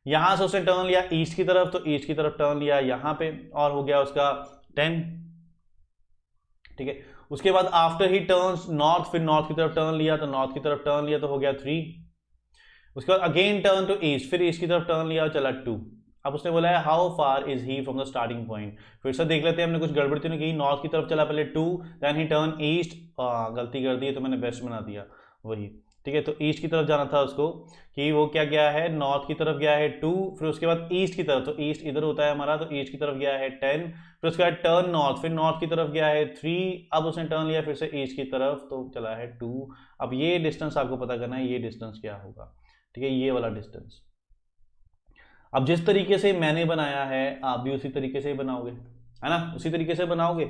[SPEAKER 1] यहां से उसने टर्न लिया ईस्ट की तरफ, तो ईस्ट की तरफ टर्न लिया यहां पे, और हो गया उसका 10। ठीक है, उसके बाद आफ्टर ही टर्न्स नॉर्थ, फिर नॉर्थ की तरफ टर्न लिया, तो नॉर्थ की तरफ टर्न लिया तो हो गया 3। उसके बाद अगेन टर्न टू ईस्ट, फिर ईस्ट की तरफ टर्न लिया, चला 2। अब उसने बोला है how far is he from the starting point. फिर से देख लेते हैं, हमने कुछ गड़बड़ी तो नहीं की। नॉर्थ की तरफ चला पहले 2, देन ही टर्न ईस्ट, गलती कर दी तो मैंने बेस्ट बना दिया वही। ठीक है, तो ईस्ट की तरफ जाना था उसको, कि वो क्या गया है? नॉर्थ की तरफ गया है 2, फिर उसके बाद ईस्ट की तरफ, तो ईस्ट इधर होता है हमारा, तो ईस्ट की तरफ गया है 10, फिर उसके बाद टर्न नॉर्थ, फिर नॉर्थ की तरफ गया है 3, अब उसने टर्न लिया फिर से ईस्ट की तरफ, तो चला है 2। अब ये डिस्टेंस आपको पता करना है, ये डिस्टेंस क्या होगा। ठीक है, ये वाला डिस्टेंस। अब जिस तरीके से मैंने बनाया है आप भी उसी तरीके से बनाओगे, है ना? उसी तरीके से बनाओगे।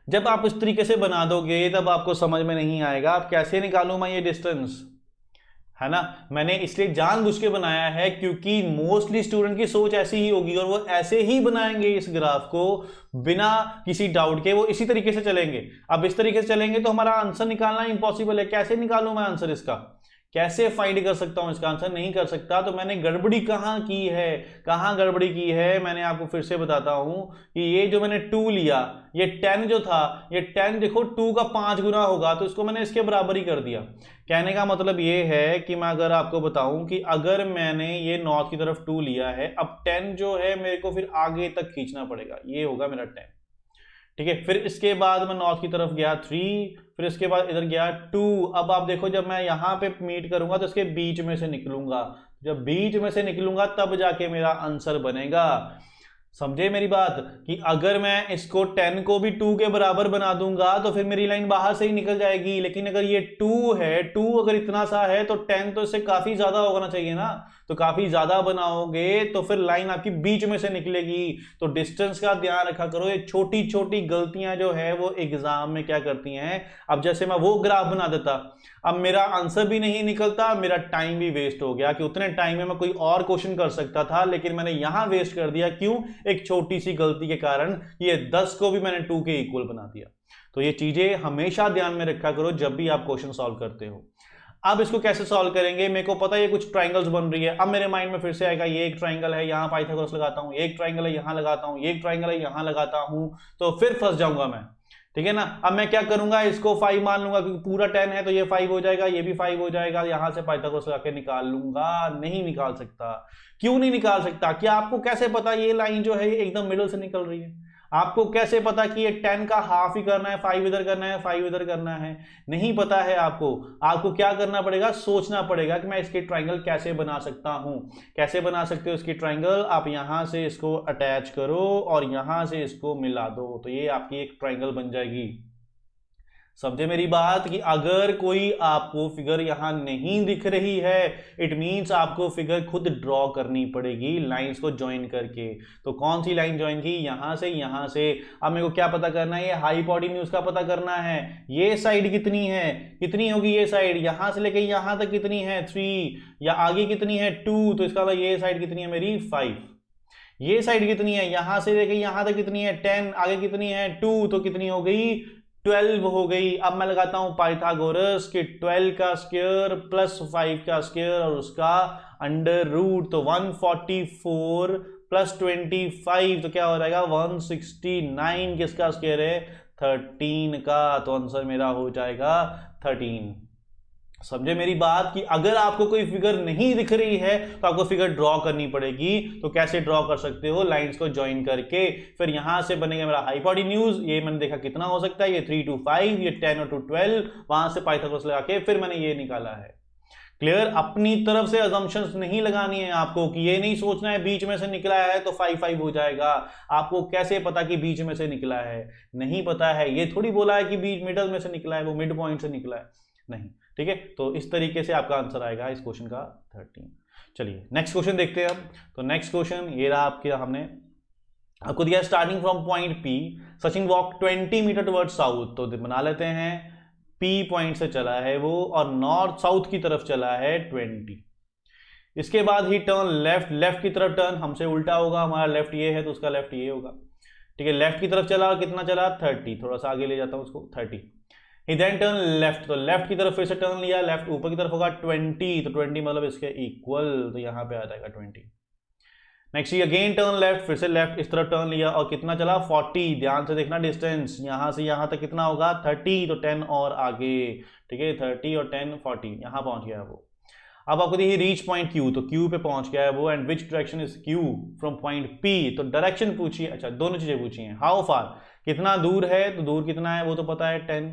[SPEAKER 1] जब आप इस तरीके से बना दोगे तब आपको समझ में नहीं आएगा आप कैसे निकालूं मैं ये डिस्टेंस, है ना? मैंने इसलिए जानबूझ के बनाया है क्योंकि मोस्टली स्टूडेंट की सोच ऐसी ही होगी और वो ऐसे ही बनाएंगे इस ग्राफ को बिना किसी डाउट के, वो इसी तरीके से चलेंगे। अब इस तरीके से चलेंगे तो हमारा आंसर निकालना इम्पॉसिबल है। कैसे निकालूं मैं आंसर इसका? कैसे फाइंड कर सकता हूं इसका आंसर? नहीं कर सकता। तो मैंने गड़बड़ी कहां की है, कहां गड़बड़ी की है, मैंने आपको फिर से बताता हूं कि ये जो मैंने 2 लिया, ये 10 जो था, ये 10 देखो 2 का 5 गुना होगा, तो इसको मैंने इसके बराबर ही कर दिया। कहने का मतलब ये है कि मैं अगर आपको बताऊं कि अगर मैंने ये नॉर्थ की तरफ 2 लिया है, अब 10 जो है मेरे को फिर आगे तक खींचना पड़ेगा, ये होगा मेरा 10। ठीक है, फिर इसके बाद मैं नॉर्थ की तरफ गया 3, फिर इसके बाद इधर गया 2। अब आप देखो जब मैं यहां पे मीट करूंगा तो इसके बीच में से निकलूंगा, जब बीच में से निकलूंगा तब जाके मेरा आंसर बनेगा। समझे मेरी बात? कि अगर मैं इसको 10 को भी 2 के बराबर बना दूंगा तो फिर मेरी लाइन बाहर से ही निकल जाएगी, लेकिन अगर ये 2 है, 2 अगर इतना सा है तो 10 तो इससे काफी ज्यादा होना चाहिए ना, तो काफी ज्यादा बनाओगे तो फिर लाइन आपकी बीच में से निकलेगी। तो डिस्टेंस का ध्यान रखा करो, ये छोटी छोटी गलतियां जो है वो एग्जाम में क्या करती हैं। अब जैसे मैं वो ग्राफ बना देता, अब मेरा आंसर भी नहीं निकलता, मेरा टाइम भी वेस्ट हो गया, कि उतने टाइम में मैं कोई और क्वेश्चन कर सकता था लेकिन मैंने यहां वेस्ट कर दिया। क्यों? एक छोटी सी गलती के कारण ये 10 को भी मैंने 2 के इक्वल बना दिया। तो ये चीजें हमेशा ध्यान में रखा करो जब भी आप क्वेश्चन सॉल्व करते हो। अब इसको कैसे सॉल्व करेंगे? मेरे को पता है ये कुछ ट्राइंगल्स बन रही है। अब मेरे माइंड में फिर से आएगा ये एक ट्राइंगल है, यहां पाइथागोरस लगाता हूं, एक ट्राइंगल है यहां लगाता हूं, एक ट्राइंगल है यहां लगाता हूं, तो फिर फंस जाऊंगा मैं। ठीक है ना? अब मैं क्या करूंगा, इसको 5 मान लूंगा क्योंकि पूरा 10 है तो ये 5 हो जाएगा, ये भी 5 हो जाएगा, यहां से पाइथागोरस लगा के निकाल लूंगा। नहीं निकाल सकता। क्यों नहीं निकाल सकता? क्या आपको कैसे पता ये लाइन जो है एकदम मिडिल से निकल रही है? आपको कैसे पता कि ये 10 का हाफ ही करना है, 5 इधर करना है, 5 इधर करना है? नहीं पता है आपको। आपको क्या करना पड़ेगा? सोचना पड़ेगा कि मैं इसके ट्राइंगल कैसे बना सकता हूं। कैसे बना सकते हो इसकी ट्राइंगल? आप यहां से इसको अटैच करो और यहां से इसको मिला दो, तो ये आपकी एक ट्राइंगल बन जाएगी। समझे मेरी बात? कि अगर कोई आपको फिगर यहां नहीं दिख रही है, इट मींस आपको फिगर खुद ड्रॉ करनी पड़ेगी लाइंस को ज्वाइन करके। तो कौन सी लाइन ज्वाइन की? यहां से यहां से। अब मेरे को क्या पता करना है? ये हाइपोटेन्यूज का पता करना है। ये साइड कितनी है? कितनी होगी ये साइड? यहां से लेके यहां तक कितनी है? 3। या आगे कितनी है? 2। तो इसका मतलब ये साइड कितनी है मेरी? 5। ये साइड कितनी है? यहां से लेके यहां तक कितनी है? 10। आगे कितनी है? 2। तो कितनी हो गई? 12 हो गई। अब मैं लगाता हूं पाइथागोरस के 12 का स्क्वायर प्लस 5 का स्क्वायर और उसका अंडर रूट, तो 144 प्लस 25 तो क्या हो जाएगा? 169। किसका स्क्वायर है? 13 का। तो आंसर मेरा हो जाएगा 13। समझे मेरी बात? कि अगर आपको कोई फिगर नहीं दिख रही है तो आपको फिगर ड्रॉ करनी पड़ेगी। तो कैसे ड्रॉ कर सकते हो? लाइंस को ज्वाइन करके। फिर यहां से बनेगा मेरा हाइपोटेन्यूज, ये मैंने देखा कितना हो सकता है, ये 3 to 5, ये 10 to 12, वहां से पाइथागोरस लगा के फिर मैंने ये निकाला है। क्लियर? अपनी तरफ से अजम्पशंस नहीं लगानी है आपको कि ये नहीं सोचना है बीच में से निकला है तो 5-5 हो जाएगा। आपको कैसे पता कि बीच में से निकला है? नहीं पता है। ये थोड़ी बोला है कि बीच मिडल में से निकला है, वो मिड पॉइंट से निकला है, नहीं। ठीक है, तो इस तरीके से आपका आंसर आएगा इस क्वेश्चन का 13। चलिए नेक्स्ट क्वेश्चन देखते हैं अब। तो नेक्स्ट क्वेश्चन ये रहा आपके, हमने आपको दिया starting from point P Sachin walk 20 metre toward south. तो बना लेते हैं, पी पॉइंट से चला है वो और नॉर्थ साउथ की तरफ चला है 20। इसके बाद ही टर्न लेफ्ट, लेफ्ट की तरफ टर्न हमसे उल्टा होगा, हमारा लेफ्ट ये है तो उसका लेफ्ट ये होगा। ठीक है, लेफ्ट की तरफ चला और कितना चला 30, थोड़ा सा आगे ले जाता हूं उसको 30। ही देन टर्न लेफ्ट, तो लेफ्ट की तरफ फिर से टर्न लिया, लेफ्ट ऊपर की तरफ होगा 20, तो 20 मतलब इसके इक्वल, तो यहां पे आ जाएगा 20। नेक्स्ट ही अगेन टर्न लेफ्ट, फिर से लेफ्ट इस तरफ टर्न लिया और कितना चला 40। ध्यान से देखना डिस्टेंस, यहां से यहां तक कितना होगा 30, तो 10 और आगे। ठीक है, 30 और 10 40, यहां पहुंच गया वो। अब आपको देखिए रीच पॉइंट क्यू, तो क्यू पे पहुंच गया है वो। And which direction is Q from point P, तो डायरेक्शन पूछिए, अच्छा दोनों चीजें पूछी हैं। हाउ फार, कितना दूर है, तो दूर कितना है वो तो पता है 10।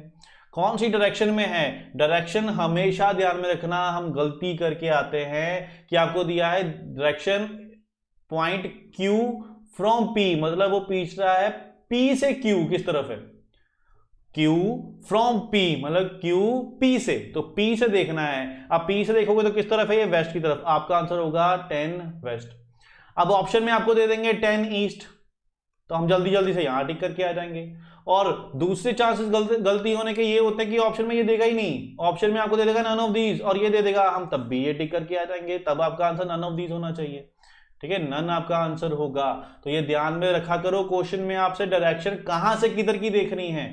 [SPEAKER 1] कौन सी डायरेक्शन में है, डायरेक्शन हमेशा ध्यान में रखना, हम गलती करके आते हैं कि आपको दिया है direction point Q from P, मतलब वो पूछ रहा है P से Q किस तरफ है। Q फ्रॉम P मतलब Q P से, तो P से देखना है। अब P से देखोगे तो किस तरफ है, ये वेस्ट की तरफ। आपका आंसर होगा 10 वेस्ट। अब ऑप्शन में आपको दे देंगे 10 ईस्ट, तो हम जल्दी जल्दी से यहां टिक करके आ जाएंगे। और दूसरे चांसेस गलती होने के ये होते हैं कि ऑप्शन में ये देगा ही नहीं, ऑप्शन में आपको दे देगा नन ऑफ दीज और ये दे देगा, हम तब भी ये टिक करके आ जाएंगे। तब आपका आंसर नन ऑफ दीज होना चाहिए। ठीक है, नन आपका आंसर होगा। तो ये ध्यान में रखा करो, क्वेश्चन में आपसे डायरेक्शन कहां से किधर की देखनी है।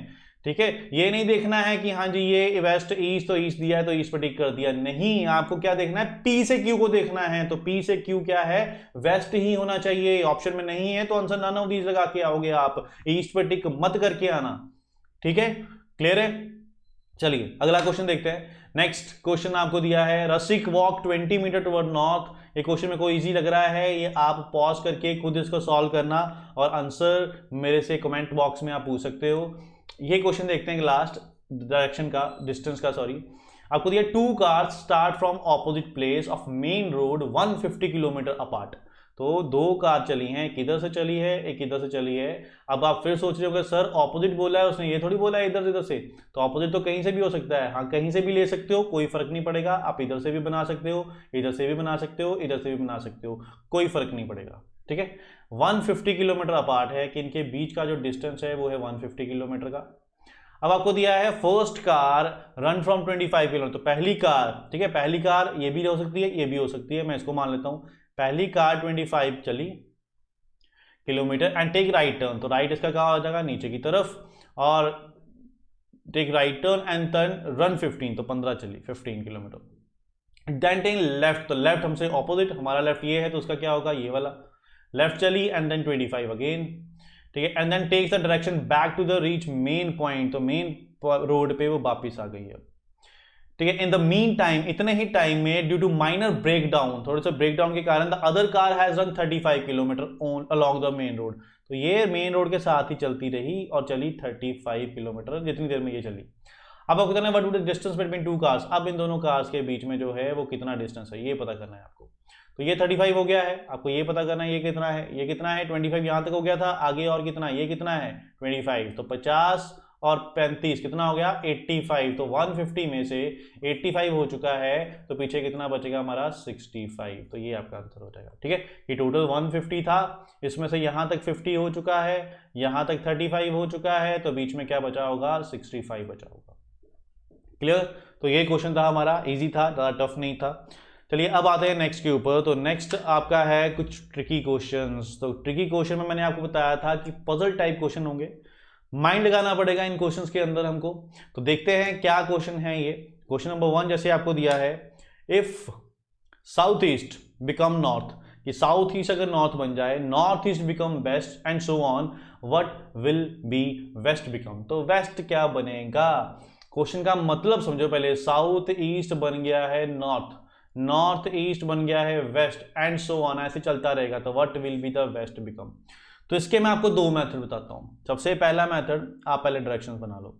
[SPEAKER 1] ठीक है, ये नहीं देखना है कि हाँ जी ये वेस्ट ईस्ट, तो ईस्ट दिया है तो ईस्ट पर टिक कर दिया, नहीं। आपको क्या देखना है, पी से क्यू को देखना है, तो पी से क्यू क्या है, वेस्ट ही होना चाहिए। ऑप्शन में नहीं है तो आंसर नन ऑफ दीज लगा के आओगे आप, ईस्ट पर टिक मत करके आना। ठीक है, क्लियर है? चलिए अगला क्वेश्चन देखते हैं। नेक्स्ट क्वेश्चन आपको दिया है रसिक वॉक 20 मीटर टुवर्ड नॉर्थ। ये क्वेश्चन मेरे को इजी लग रहा है, ये आप पॉज करके खुद इसको सॉल्व करना और आंसर मेरे से कमेंट बॉक्स में आप पूछ सकते हो। ये क्वेश्चन देखते हैं लास्ट डायरेक्शन का, डिस्टेंस का सॉरी। आपको दिया 2 cars start from opposite place of main road 150 kilometre apart. तो 2 कार चली हैं, किधर से चली है, एक इधर से चली है। अब आप फिर सोच रहे हो सर ऑपोजिट बोला है उसने, ये थोड़ी बोला है इधर से, तो ऑपोजिट तो कहीं से भी हो सकता है। हाँ कहीं से भी ले सकते हो, कोई फर्क नहीं पड़ेगा। आप इधर से भी बना सकते हो, इधर से भी बना सकते हो, इधर से भी बना सकते हो, कोई फर्क नहीं पड़ेगा। ठीक है, 150 किलोमीटर अपार्ट है कि इनके बीच का जो डिस्टेंस है वो है 150 किलोमीटर का। अब आपको दिया है first car run from 25 kilometre, तो पहली कार, ठीक है पहली कार ये भी हो सकती है ये भी हो सकती है, मैं इसको मान लेता हूं पहली कार 25 चली kilometre and take right turn, तो राइट इसका कहाँ हो जाएगा नीचे की तरफ, और take right turn and turn run 15, तो 15 चली 15 किलोमीटर। देन टेक लेफ्ट, तो लेफ्ट हमसे ऑपोजिट, हमारा लेफ्ट ये है तो उसका क्या होगा ये वाला, लेफ्ट चली एंड देन 25 अगेन। ठीक है, and then takes the direction back to the reach main point, तो मेन रोड पे वो वापिस आ गई है। ठीक है, इन द मीन टाइम, इतने ही टाइम में due to minor break down, थोड़े से ब्रेक डाउन के कारण the other car has run 35 kilometre on along the main road, तो ये मेन रोड के साथ ही चलती रही और चली 35 किलोमीटर, जितनी देर में ये चली। अब आपको करना है what would the distance between 2 cars, अब इन दोनों कार्स के बीच में जो है वो कितना डिस्टेंस है ये पता करना है आपको। तो ये 35 हो गया है, आपको ये पता करना है ये कितना है, ये कितना है 25 यहां तक हो गया था, आगे और कितना, ये कितना है 25, तो 50 और 35 कितना हो गया 85, तो 150 में से 85 हो चुका है, तो पीछे कितना बचेगा हमारा 65, तो ये आपका आंसर हो जाएगा। ठीक है, ये टोटल 150 था, इसमें से यहां तक 50 हो चुका है, यहां तक 35 हो चुका है, तो बीच में क्या बचा होगा 65 बचा होगा। क्लियर? तो ये क्वेश्चन था हमारा, इजी था, ज़्यादा टफ नहीं था। चलिए अब आते हैं नेक्स्ट के ऊपर। तो नेक्स्ट आपका है कुछ ट्रिकी क्वेश्चंस। तो ट्रिकी क्वेश्चन में मैंने आपको बताया था कि पजल टाइप क्वेश्चन होंगे, माइंड लगाना पड़ेगा इन क्वेश्चंस के अंदर हमको। तो देखते हैं क्या क्वेश्चन है ये। क्वेश्चन नंबर 1 जैसे आपको दिया है, if south east become north, कि साउथ ईस्ट अगर नॉर्थ बन जाए, north east become west and so on, what will be west become, तो वेस्ट क्या बनेगा। क्वेश्चन का मतलब समझो पहले, साउथ ईस्ट बन गया है नॉर्थ, नॉर्थ ईस्ट बन गया है वेस्ट एंड सो ऑन, ऐसे चलता रहेगा, तो what will be the west become. तो इसके मैं आपको 2 मेथड बताता हूं। सबसे पहला मेथड, आप पहले डायरेक्शंस बना लो।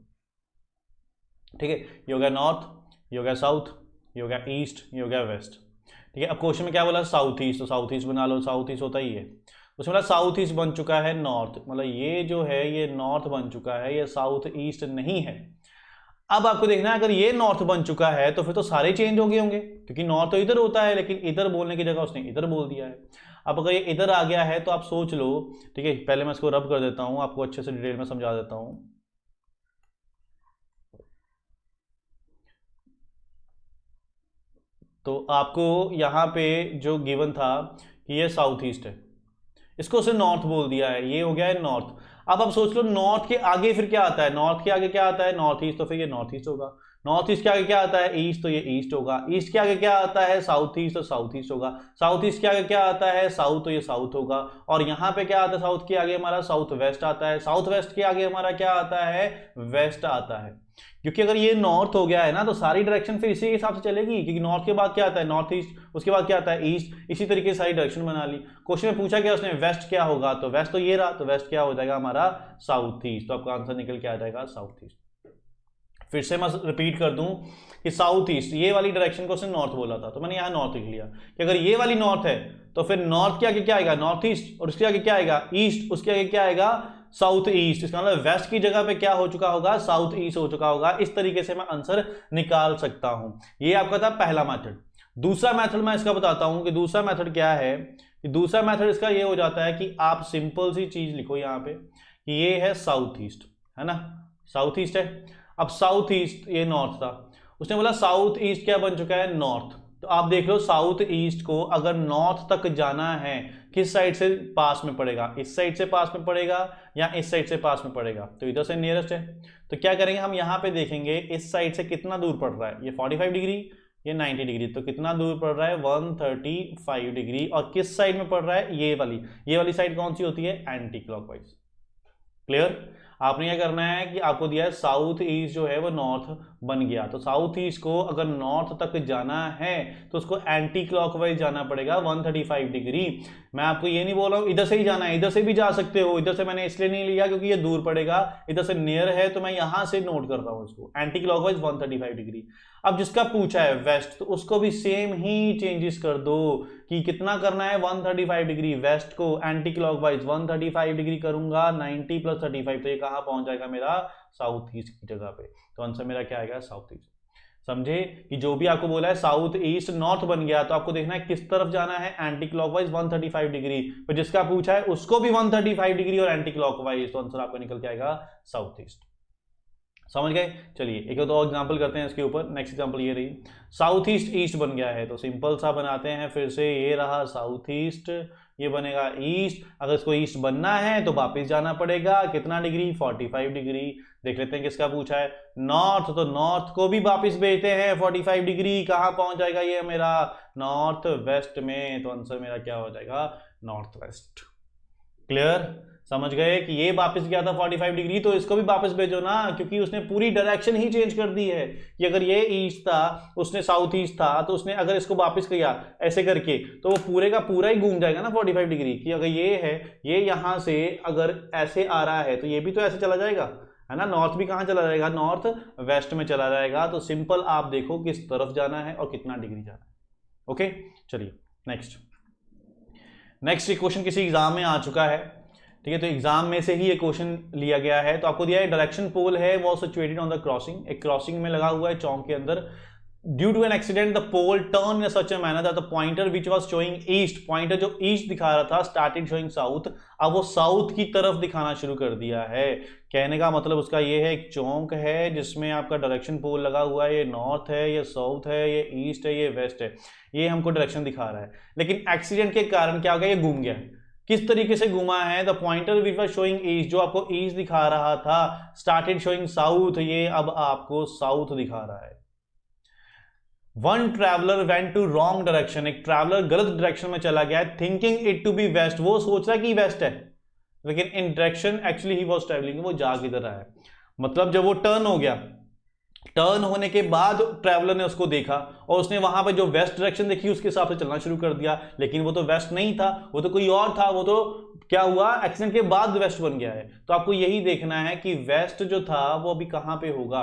[SPEAKER 1] ठीक है, ये हो गया नॉर्थ, ये हो गया साउथ, ये हो गया ईस्ट, ये हो गया वेस्ट। ठीक है, अब क्वेश्चन में क्या बोला, साउथ ईस्ट, तो साउथ ईस्ट बना लो, साउथ ईस्ट होता ही है। उसमें बोला साउथ ईस्ट बन चुका है नॉर्थ, मतलब ये जो है ये नॉर्थ बन चुका है, ये साउथ ईस्ट नहीं है। अब आपको देखना है अगर ये नॉर्थ बन चुका है तो फिर तो सारे चेंज हो गए होंगे, क्योंकि नॉर्थ तो इधर होता है, लेकिन इधर बोलने की जगह उसने इधर बोल दिया है। अब अगर ये इधर आ गया है तो आप सोच लो, ठीक है, पहले मैं इसको रब कर देता हूं, आपको अच्छे से डिटेल में समझा देता हूं। तो आपको यहां पे जो गिवन था कि ये साउथ ईस्ट है, इसको उसने नॉर्थ बोल दिया है, ये हो गया है नॉर्थ। अब आप सोच लो नॉर्थ के आगे फिर क्या आता है, नॉर्थ के आगे क्या आता है, नॉर्थ ईस्ट, तो फिर ये नॉर्थ ईस्ट होगा। नॉर्थ ईस्ट के आगे क्या आता है, ईस्ट, तो ये ईस्ट होगा। ईस्ट के आगे क्या आता है, साउथ ईस्ट, तो साउथ ईस्ट होगा। साउथ ईस्ट के आगे क्या आता है, साउथ, तो ये साउथ होगा। और यहाँ पे क्या आता है, साउथ के आगे हमारा साउथ वेस्ट आता है। साउथ वेस्ट के आगे हमारा क्या आता है, वेस्ट आता है। क्योंकि अगर ये नॉर्थ हो गया है ना तो सारी डायरेक्शन फिर इसी हिसाब से चलेगी, क्योंकि नॉर्थ के बाद क्या आता है, नॉर्थ ईस्ट, उसके बाद क्या आता है, ईस्ट, इसी तरीके से सारी डायरेक्शन बना ली। क्वेश्चन में पूछा गया उसने वेस्ट क्या होगा, तो वेस्ट तो ये रहा, तो वेस्ट क्या हो जाएगा हमारा, साउथ ईस्ट। तो आपका आंसर निकल के आ जाएगा साउथ ईस्ट। फिर से मैं रिपीट कर दूं कि साउथ ईस्ट, ये वाली डायरेक्शन को उसने नॉर्थ बोला था, तो मैंने यहां नॉर्थ लिख लिया कि अगर ये वाली नॉर्थ है तो फिर नॉर्थ के आगे क्या आएगा, नॉर्थ ईस्ट, और उसके आगे क्या आएगा, ईस्ट, उसके आगे क्या आएगा, साउथ ईस्ट। इसका मतलब वेस्ट की जगह पे क्या हो चुका होगा, साउथ ईस्ट हो चुका होगा। इस तरीके से मैं आंसर निकाल सकता हूं। ये आपका था पहला मेथड। दूसरा मेथड मैं इसका बताता हूं कि दूसरा मेथड क्या है। कि दूसरा मेथड इसका ये हो जाता है कि आप सिंपल सी चीज लिखो यहां पे कि ये है साउथ ईस्ट, है ना, साउथ ईस्ट है। अब साउथ ईस्ट ये नॉर्थ था, उसने बोला साउथ ईस्ट क्या बन चुका है, नॉर्थ। तो आप देख लो साउथ ईस्ट को अगर नॉर्थ तक जाना है किस साइड से पास में पड़ेगा, इस साइड से पास में पड़ेगा या इस साइड से पास में पड़ेगा, तो इधर से नियरेस्ट है। तो क्या करेंगे हम यहाँ पे देखेंगे इस साइड से कितना दूर पड़ रहा है, ये 45 डिग्री, ये 90 डिग्री, तो कितना दूर पड़ रहा है, 135 डिग्री। और किस साइड में पड़ रहा है, ये वाली साइड कौन सी होती है, एंटी क्लॉकवाइज। क्लियर। आपने क्या करना है कि आपको दिया है साउथ ईस्ट जो है वो नॉर्थ बन गया, तो साउथ ईस्ट को अगर नॉर्थ तक जाना है तो उसको एंटी क्लॉकवाइज जाना पड़ेगा 135 डिग्री। मैं आपको ये नहीं बोल रहा हूं इधर से ही जाना है, इधर से भी जा सकते हो, इधर से मैंने इसलिए नहीं लिया क्योंकि ये दूर पड़ेगा, इधर से नियर है तो मैं यहां से नोट कर रहा हूं इसको, एंटी क्लॉकवाइज 135 डिग्री। अब जिसका पूछा है वेस्ट, तो उसको भी सेम ही चेंजेस कर दो कि कितना करना है, 135 डिग्री। वेस्ट को एंटी क्लॉकवाइज 135 डिग्री करूंगा, 90 + 35, तो ये कहां पहुंच जाएगा मेरा, साउथ ईस्ट की जगह पे। तो आंसर मेरा क्या आएगा, साउथ ईस्ट। समझे कि जो भी आपको बोला है साउथ ईस्ट नॉर्थ बन गया, तो आपको देखना है किस तरफ जाना है, एंटी क्लॉकवाइज 135 डिग्री। तो जिसका पूछा है उसको भी 135 डिग्री और एंटी क्लॉकवाइज, तो आंसर आपका निकल के आएगा साउथ ईस्ट। समझ गए। चलिए एक और एग्जांपल करते हैं इसके ऊपर। नेक्स्ट एग्जांपल ये रही, साउथ ईस्ट ईस्ट बन गया है, तो सिंपल सा बनाते हैं फिर से। ये रहा साउथ ईस्ट, ये बनेगा ईस्ट। अगर इसको ईस्ट बनना है तो वापस जाना पड़ेगा, कितना डिग्री, 45 डिग्री। देख लेते हैं किसका पूछा है, नॉर्थ, तो नॉर्थ को भी वापस भेजते हैं 45 डिग्री। कहां पहुंच जाएगा ये मेरा, नॉर्थ वेस्ट में, तो आंसर मेरा क्या हो जाएगा, नॉर्थ वेस्ट। क्लियर। समझ गए कि ये वापस गया था 45 डिग्री, तो इसको भी वापस भेजो ना, क्योंकि उसने पूरी डायरेक्शन ही चेंज कर दी है। कि अगर ये ईस्ट था, उसने साउथ ईस्ट था, तो उसने अगर इसको वापस किया ऐसे करके, तो वो पूरे का पूरा ही घूम जाएगा ना 45 डिग्री। कि अगर ये है, ये यहां से अगर ऐसे आ रहा है तो ये भी तो ऐसे चला जाएगा, है ना। नॉर्थ भी कहां चला जाएगा, नॉर्थ वेस्ट में चला जाएगा। तो सिंपल आप देखो किस तरफ जाना है और कितना डिग्री जाना है। ओके, चलिए नेक्स्ट क्वेश्चन किसी एग्जाम में आ चुका है, ठीक है। तो एग्जाम में से ही ये क्वेश्चन लिया गया है। तो आपको दिया है डायरेक्शन पोल है वो सिचुएटेड ऑन द क्रॉसिंग, एक क्रॉसिंग में लगा हुआ है चौक के अंदर। Due to an accident the pole turn in such a manner that the pointer which was showing east, pointer जो ईस्ट दिखा रहा था, स्टार्टेड शोइंग साउथ, अब वो साउथ की तरफ दिखाना शुरू कर दिया है। कहने का मतलब उसका ये है, एक चौक है जिसमें आपका डायरेक्शन पोल लगा हुआ है, ये नॉर्थ है, ये साउथ है, ये ईस्ट है, ये वेस्ट है, ये हमको डायरेक्शन दिखा रहा है। लेकिन एक्सीडेंट के कारण क्या हो गया, ये घूम गया। किस तरीके से घुमा है, the pointer which was showing east, जो आपको ईस्ट दिखा रहा था, स्टार्टेड शोइंग साउथ, ये अब आपको साउथ दिखा रहा है। One traveller went to wrong direction, एक ट्रैवलर गलत डायरेक्शन में चला गया है, thinking it to be west, वो सोच रहा है कि वेस्ट है, लेकिन in direction actually he was travelling, वो जा किधर रहा है। मतलब जब वो टर्न हो गया, टर्न होने के बाद ट्रैवलर ने उसको देखा और उसने वहां पे जो वेस्ट डायरेक्शन देखी उसके हिसाब से चलना शुरू कर दिया, लेकिन वो तो वेस्ट नहीं था, वो तो कोई और था। वो तो क्या हुआ, एक्सीडेंट के बाद वेस्ट बन गया है। तो आपको यही देखना है कि वेस्ट जो था वो अभी कहां पे होगा।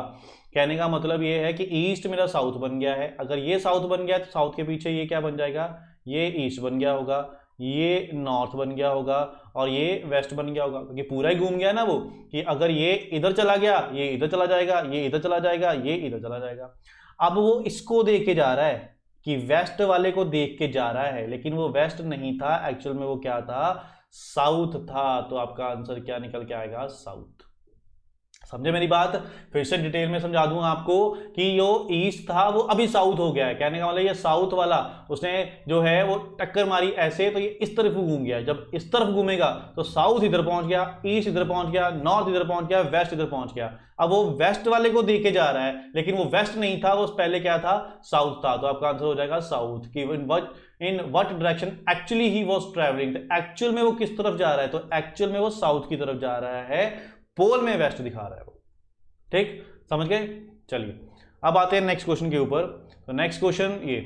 [SPEAKER 1] कहने का मतलब ये है कि ईस्ट मेरा साउथ बन गया है, अगर ये साउथ बन गया तो साउथ के पीछे ये क्या बन जाएगा, ये ईस्ट बन गया होगा, ये नॉर्थ बन गया होगा और ये वेस्ट बन गया होगा, क्योंकि पूरा ही घूम गया ना वो, कि अगर ये इधर चला गया ये इधर चला जाएगा, ये इधर चला जाएगा, ये इधर चला जाएगा। अब वो इसको देख के जा रहा है कि वेस्ट वाले को देख के जा रहा है, लेकिन वो वेस्ट नहीं था, एक्चुअल में वो क्या था, साउथ था। तो आपका आंसर क्या निकल के आएगा, साउथ। समझे मेरी बात? फिर से डिटेल में समझा दूंगा आपको कि जो ईस्ट था वो अभी साउथ हो गया है। कहने का मतलब ये साउथ वाला उसने जो है वो टक्कर मारी ऐसे, तो ये इस तरफ घूम गया। जब इस तरफ घूमेगा तो साउथ इधर पहुंच गया, ईस्ट इधर पहुंच गया, नॉर्थ इधर पहुंच गया, वेस्ट इधर पहुंच गया। अब वो वेस्ट वाले को देके जा रहा है, लेकिन वो वेस्ट नहीं था, वो पहले क्या था, साउथ था। तो आपका आंसर हो जाएगा साउथ। कि in what direction actually he was travelling, actual में वो किस तरफ जा रहा है, तो एक्चुअल में वो साउथ की तरफ जा रहा है, पोल में वेस्ट दिखा रहा है वो। ठीक, समझ गए? चलिए अब आते हैं नेक्स्ट क्वेश्चन के ऊपर। तो नेक्स्ट क्वेश्चन ये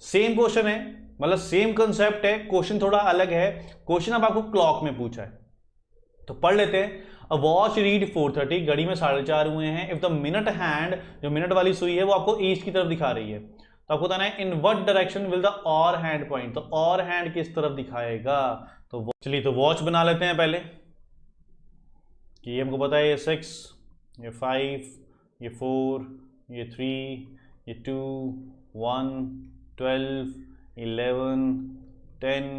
[SPEAKER 1] सेम क्वेश्चन है, मतलब सेम कंसेप्ट है, क्वेश्चन थोड़ा अलग है। क्वेश्चन अब आपको क्लॉक में पूछा है, तो पढ़ लेते हैं। अ वॉच रीड 4:30, घड़ी में 4:30 हुए हैं। इफ द मिनट हैंड, जो मिनट वाली सुई है वो आपको ईस्ट की तरफ दिखा रही है, तो आपको बताना है in what direction will the और हैंड पॉइंट, तो और हैंड किस तरफ दिखाएगा। तो चलिए तो वॉच बना लेते हैं पहले, कि ये हमको पता है ये 6, ये 5, ये 4, ये 3, ये 2, 1, 12, 11, 10,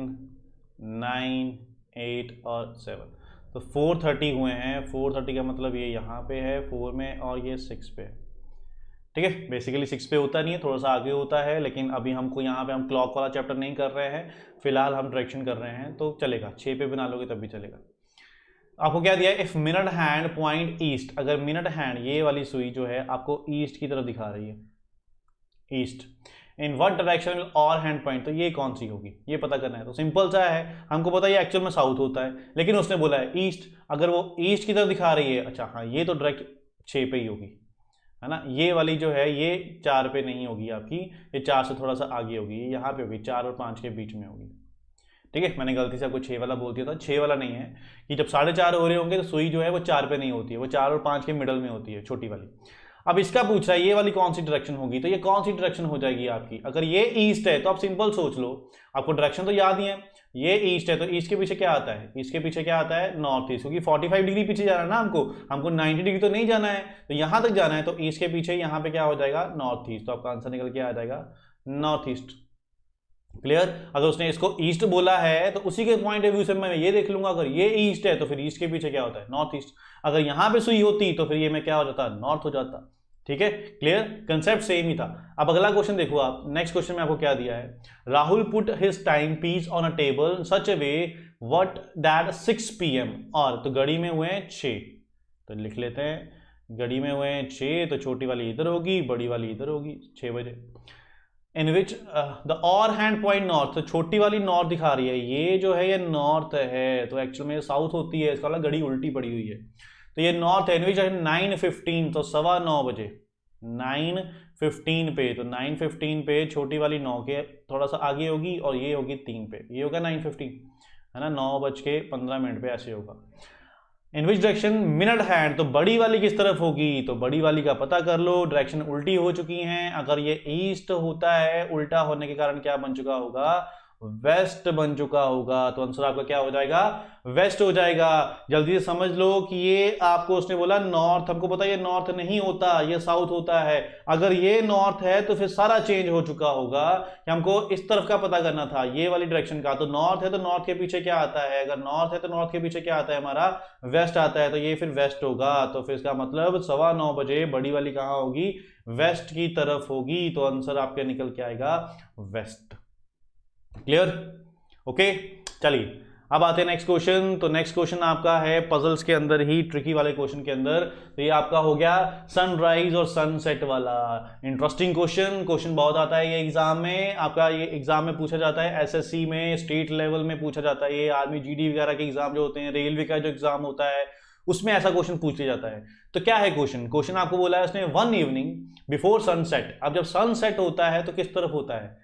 [SPEAKER 1] 9, 8 और 7। तो 4:30 हुए हैं। 4:30 का मतलब ये यहाँ पे है 4 में, और ये 6 पे है। ठीक है, बेसिकली 6 पे होता नहीं है, थोड़ा सा आगे होता है, लेकिन अभी हमको यहाँ पे हम क्लॉक वाला चैप्टर नहीं कर रहे हैं, फिलहाल हम डायरेक्शन कर रहे हैं, तो चलेगा। 6 पे बना लोगे तब भी चलेगा। आपको क्या दिया है, if minute hand point east, अगर मिनट हैंड ये वाली सुई जो है आपको ईस्ट की तरफ दिखा रही है, ईस्ट, इन व्हाट डायरेक्शन और हैंड पॉइंट, तो ये कौन सी होगी ये पता करना है। तो सिंपल सा है, हमको पता है ये एक्चुअल में साउथ होता है, लेकिन उसने बोला है ईस्ट, अगर वो ईस्ट की तरफ दिखा रही है, अच्छा हाँ, ये तो डायरेक्ट 6 पे ही होगी, है ना। ये वाली जो है ये 4 पे नहीं होगी आपकी, ये 4 से थोड़ा सा आगे होगी, ये यहाँ पे होगी, 4 और 5 के बीच में होगी। ठीक है, मैंने गलती से आपको 6 वाला बोल दिया था, 6 वाला नहीं है, कि जब 4:30 हो रहे होंगे तो सुई जो है वो 4 पे नहीं होती है, वो 4 और 5 के मिडल में होती है, छोटी वाली। अब इसका पूछ रहा है ये वाली कौन सी डायरेक्शन होगी, तो ये कौन सी डायरेक्शन हो जाएगी आपकी। अगर ये ईस्ट है तो आप सिंपल सोच लो, आपको डायरेक्शन तो याद ही है, ये ईस्ट है तो ईस्ट के पीछे क्या आता है, ईस्ट के पीछे क्या आता है, नॉर्थ ईस्ट, क्योंकि 45 डिग्री पीछे जाना है ना हमको 90 डिग्री तो नहीं जाना है, तो यहां तक जाना है, तो ईस्ट के पीछे यहाँ पे क्या हो जाएगा, नॉर्थ ईस्ट। तो आपका आंसर निकल के आ जाएगा नॉर्थ ईस्ट। क्लियर? अगर उसने इसको ईस्ट बोला है तो उसी के पॉइंट ऑफ व्यू से मैं ये देख लूंगा, अगर ये ईस्ट है तो फिर ईस्ट के पीछे क्या होता है, नॉर्थ ईस्ट। अगर यहां पे सुई होती तो फिर ये में क्या हो जाता, नॉर्थ हो जाता। ठीक है, क्लियर? कंसेप्ट सेम ही था। अब अगला क्वेश्चन देखो आप, नेक्स्ट क्वेश्चन में आपको क्या दिया है, Rahul put his time piece on a table such a way what that 6 PM, और तो घड़ी में हुए हैं 6, तो लिख लेते हैं घड़ी में हुए हैं 6, तो छोटी वाली इधर होगी, बड़ी वाली इधर होगी, 6 बजे। इन विच द और हैंड पॉइंट नॉर्थ, तो छोटी वाली नॉर्थ दिखा रही है, ये जो है ये नॉर्थ है, तो एक्चुअल में साउथ होती है, इसका मतलब घड़ी उल्टी पड़ी हुई है, तो ये नॉर्थ है। इन विच 9:15, तो 9:15 बजे, 9:15 पे, तो 9:15 पे छोटी वाली 9 के थोड़ा सा आगे होगी, और ये होगी 3 पे, ये होगा 9:15, है ना, 9:15 पे ऐसे होगा। इन विच डायरेक्शन मिनट हैंड, तो बड़ी वाली किस तरफ होगी, तो बड़ी वाली का पता कर लो, डायरेक्शन उल्टी हो चुकी हैं। अगर ये ईस्ट होता है, उल्टा होने के कारण क्या बन चुका होगा, वेस्ट बन चुका होगा, तो आंसर आपका क्या हो जाएगा, वेस्ट हो जाएगा। जल्दी से समझ लो कि ये आपको उसने बोला नॉर्थ, हमको पता है ये नॉर्थ नहीं होता, ये साउथ होता है। अगर ये नॉर्थ है तो फिर सारा चेंज हो चुका होगा, कि हमको इस तरफ का पता करना था, ये वाली डायरेक्शन का। तो नॉर्थ है तो नॉर्थ के पीछे क्या आता है, अगर नॉर्थ है तो नॉर्थ के पीछे क्या आता है हमारा, वेस्ट आता है, तो ये फिर वेस्ट होगा। तो फिर इसका मतलब 9:15 बजे बड़ी वाली कहां होगी, वेस्ट की तरफ होगी, तो आंसर आपके निकल के आएगा वेस्ट। क्लियर? ओके, चलिए अब आते हैं नेक्स्ट क्वेश्चन। तो नेक्स्ट क्वेश्चन आपका है पजल्स के अंदर ही, ट्रिकी वाले क्वेश्चन के अंदर। तो ये आपका हो गया सनराइज और सनसेट वाला। इंटरेस्टिंग क्वेश्चन बहुत आता है ये एग्जाम में, आपका ये एग्जाम में पूछा जाता है, एसएससी में, स्टेट लेवल में पूछा जाता है, ये आर्मी जीडी वगैरह के एग्जाम जो होते हैं, रेलवे का जो एग्जाम होता है उसमें ऐसा क्वेश्चन पूछ लिया जाता है। तो क्या है क्वेश्चन आपको बोला है उसने, वन इवनिंग बिफोर सनसेट। अब जब सनसेट होता है तो किस तरफ होता है,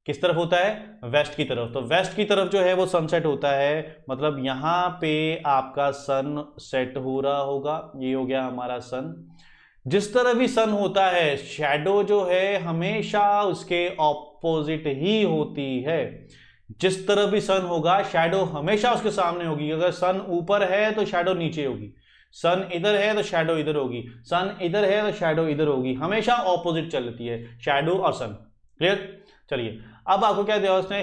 [SPEAKER 1] किस तरफ होता है, वेस्ट की तरफ। तो वेस्ट की तरफ जो है वो सनसेट होता है, मतलब यहां पे आपका सन सेट हो रहा होगा, ये हो गया हमारा सन। जिस तरह भी सन होता है शैडो जो है हमेशा उसके ऑपोजिट ही होती है। जिस तरह भी सन होगा शैडो हमेशा उसके सामने होगी। अगर सन ऊपर है तो शैडो नीचे होगी, सन इधर है तो शैडो इधर होगी, सन इधर है तो शैडो इधर होगी, हमेशा ऑपोजिट चलती है शैडो और सन। क्लियर? चलिए अब आपको क्या दिया उसने,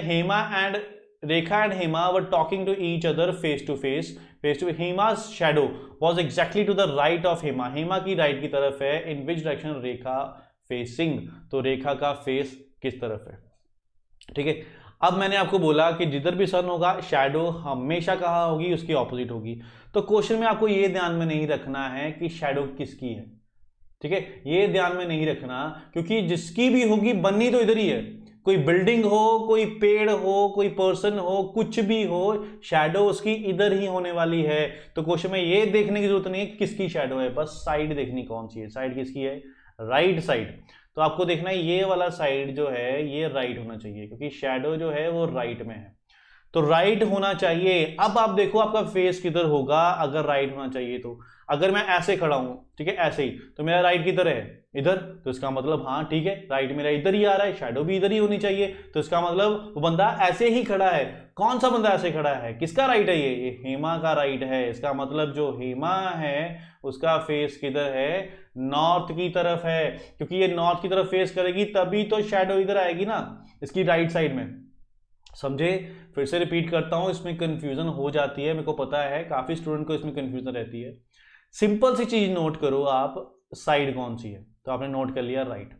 [SPEAKER 1] Rekha and Hema were talking to each other face to face. Hema's shadow was exactly to the right of Hema. Hema की राइट की तरफ है। In which direction Rekha facing, तो रेखा का फेस किस तरफ है। ठीक है, अब मैंने आपको बोला कि जिधर भी सन होगा शैडो हमेशा कहाँ होगी, उसकी ऑपोजिट होगी। तो क्वेश्चन में आपको ये ध्यान में नहीं रखना है कि शैडो किसकी है। ठीक है, ये ध्यान में नहीं रखना, क्योंकि जिसकी भी होगी बननी तो इधर ही है। कोई बिल्डिंग हो, कोई पेड़ हो, कोई पर्सन हो, कुछ भी हो, शैडो उसकी इधर ही होने वाली है। तो क्वेश्चन में ये देखने की जरूरत नहीं है किसकी शैडो है, बस साइड देखनी कौन सी है। साइड किसकी है? Right side. तो आपको देखना है ये वाला साइड जो है ये राइट होना चाहिए, क्योंकि शैडो जो है वो राइट में है, तो राइट होना चाहिए। अब आप देखो आपका फेस किधर होगा अगर राइट होना चाहिए तो। अगर मैं ऐसे खड़ा हूं, ठीक है, ऐसे ही, तो मेरा राइट किधर है? इधर। तो इसका मतलब हाँ ठीक है, राइट मेरा इधर ही आ रहा है, शैडो भी इधर ही होनी चाहिए। तो इसका मतलब वो बंदा ऐसे ही खड़ा है। कौन सा बंदा ऐसे खड़ा है? किसका राइट है? ये हेमा का राइट है। इसका मतलब जो हेमा है उसका फेस किधर है? नॉर्थ की तरफ है, क्योंकि ये नॉर्थ की तरफ फेस करेगी तभी तो शैडो इधर आएगी ना, इसकी राइट साइड में। समझे? फिर से रिपीट करता हूं, इसमें कंफ्यूजन हो जाती है, मेरे को पता है काफी स्टूडेंट को इसमें कंफ्यूजन रहती है। सिंपल सी चीज नोट करो आप, साइड कौन सी है, तो आपने नोट कर लिया राइट।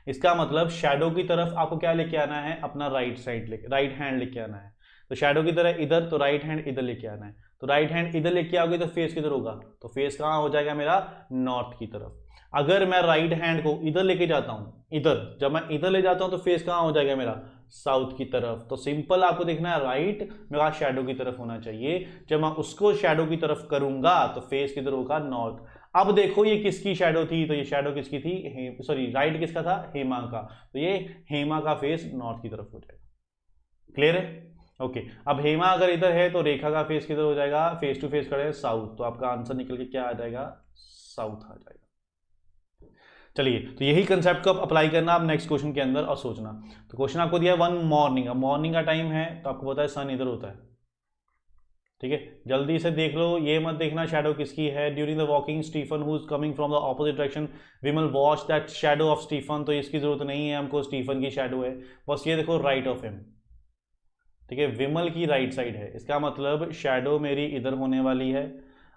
[SPEAKER 1] इसका मतलब शैडो की तरफ आपको क्या लेके आना है? अपना राइट साइड लेके, राइट हैंड लेके आना है। तो शैडो की तरह इधर, तो राइट हैंड इधर लेके आना है। तो राइट हैंड इधर लेके आओगे तो फेस किधर होगा? तो फेस कहां हो जाएगा मेरा? नॉर्थ की तरफ। अगर मैं राइट हैंड को इधर लेके जाता हूं, इधर, जब मैं इधर ले जाता हूं तो फेस कहां हो जाएगा मेरा? साउथ की तरफ। तो सिंपल आपको देखना है राइट मेरा शैडो की तरफ होना चाहिए। जब मैं उसको शैडो की तरफ करूंगा तो फेस किधर होगा? नॉर्थ। अब देखो ये किसकी शैडो थी? तो ये शैडो किसकी थी? सॉरी, राइट किसका था? हेमा का। तो ये हेमा का फेस नॉर्थ की तरफ हो जाएगा। क्लियर है? ओके। अब हेमा अगर इधर है तो रेखा का फेस किधर हो जाएगा? फेस टू फेस खड़े हैं साउथ। तो आपका आंसर निकल के क्या आ जाएगा? साउथ आ जाएगा। चलिए, तो यही कंसेप्ट को आप अप्लाई करना आप नेक्स्ट क्वेश्चन के अंदर और सोचना। तो क्वेश्चन आपको दिया वन मॉर्निंग। अब मॉर्निंग का टाइम है तो आपको पता है सन इधर होता है। ठीक है, जल्दी से देख लो, ये मत देखना शैडो किसकी है। During the walking Stephen who is coming from the opposite direction Vimal watch that shadow of Stephen. तो इसकी जरूरत नहीं है हमको, स्टीफन की शैडो है, बस ये देखो राइट ऑफ हिम। ठीक है, विमल की राइट साइड है, इसका मतलब शैडो मेरी इधर होने वाली है।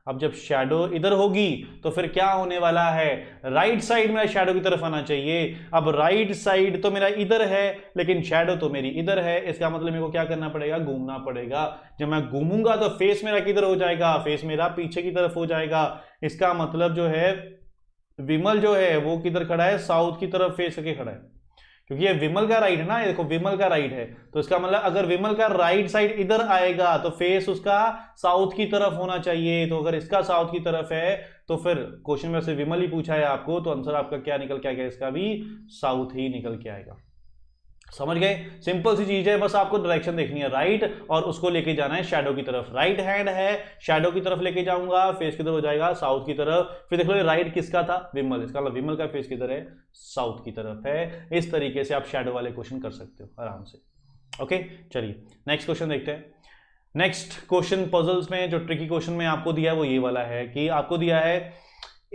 [SPEAKER 1] अब जब शैडो इधर होगी तो फिर क्या होने वाला है? राइट साइड मेरा शैडो की तरफ आना चाहिए। अब राइट साइड तो मेरा इधर है लेकिन शैडो तो मेरी इधर है, इसका मतलब मेरे को क्या करना पड़ेगा? घूमना पड़ेगा। जब मैं घूमूंगा तो फेस मेरा किधर हो जाएगा? फेस मेरा पीछे की तरफ हो जाएगा। इसका मतलब जो है विमल जो है वो किधर खड़ा है? साउथ की तरफ फेस करके खड़ा है, क्योंकि ये विमल का राइट है ना। ये देखो विमल का राइट है, तो इसका मतलब अगर विमल का राइट साइड इधर आएगा तो फेस उसका साउथ की तरफ होना चाहिए। तो अगर इसका साउथ की तरफ है तो फिर क्वेश्चन में से विमल ही पूछा है आपको, तो आंसर आपका क्या निकल के आएगा? इसका भी साउथ ही निकल के आएगा। समझ गए? सिंपल सी चीज है, बस आपको डायरेक्शन देखनी है राइट और उसको लेके जाना है शैडो की तरफ। राइट हैंड है, शैडो की तरफ लेके जाऊंगा, फेस किधर हो जाएगा? साउथ की तरफ। फिर देख लो राइट किसका था? विमल। इसका मतलब विमल का फेस किधर है? साउथ की तरफ है। इस तरीके से आप शैडो वाले क्वेश्चन कर सकते हो आराम से। ओके, चलिए नेक्स्ट क्वेश्चन देखते हैं। नेक्स्ट क्वेश्चन पजल्स में जो ट्रिकी क्वेश्चन में आपको दिया है वो ये वाला है कि आपको दिया है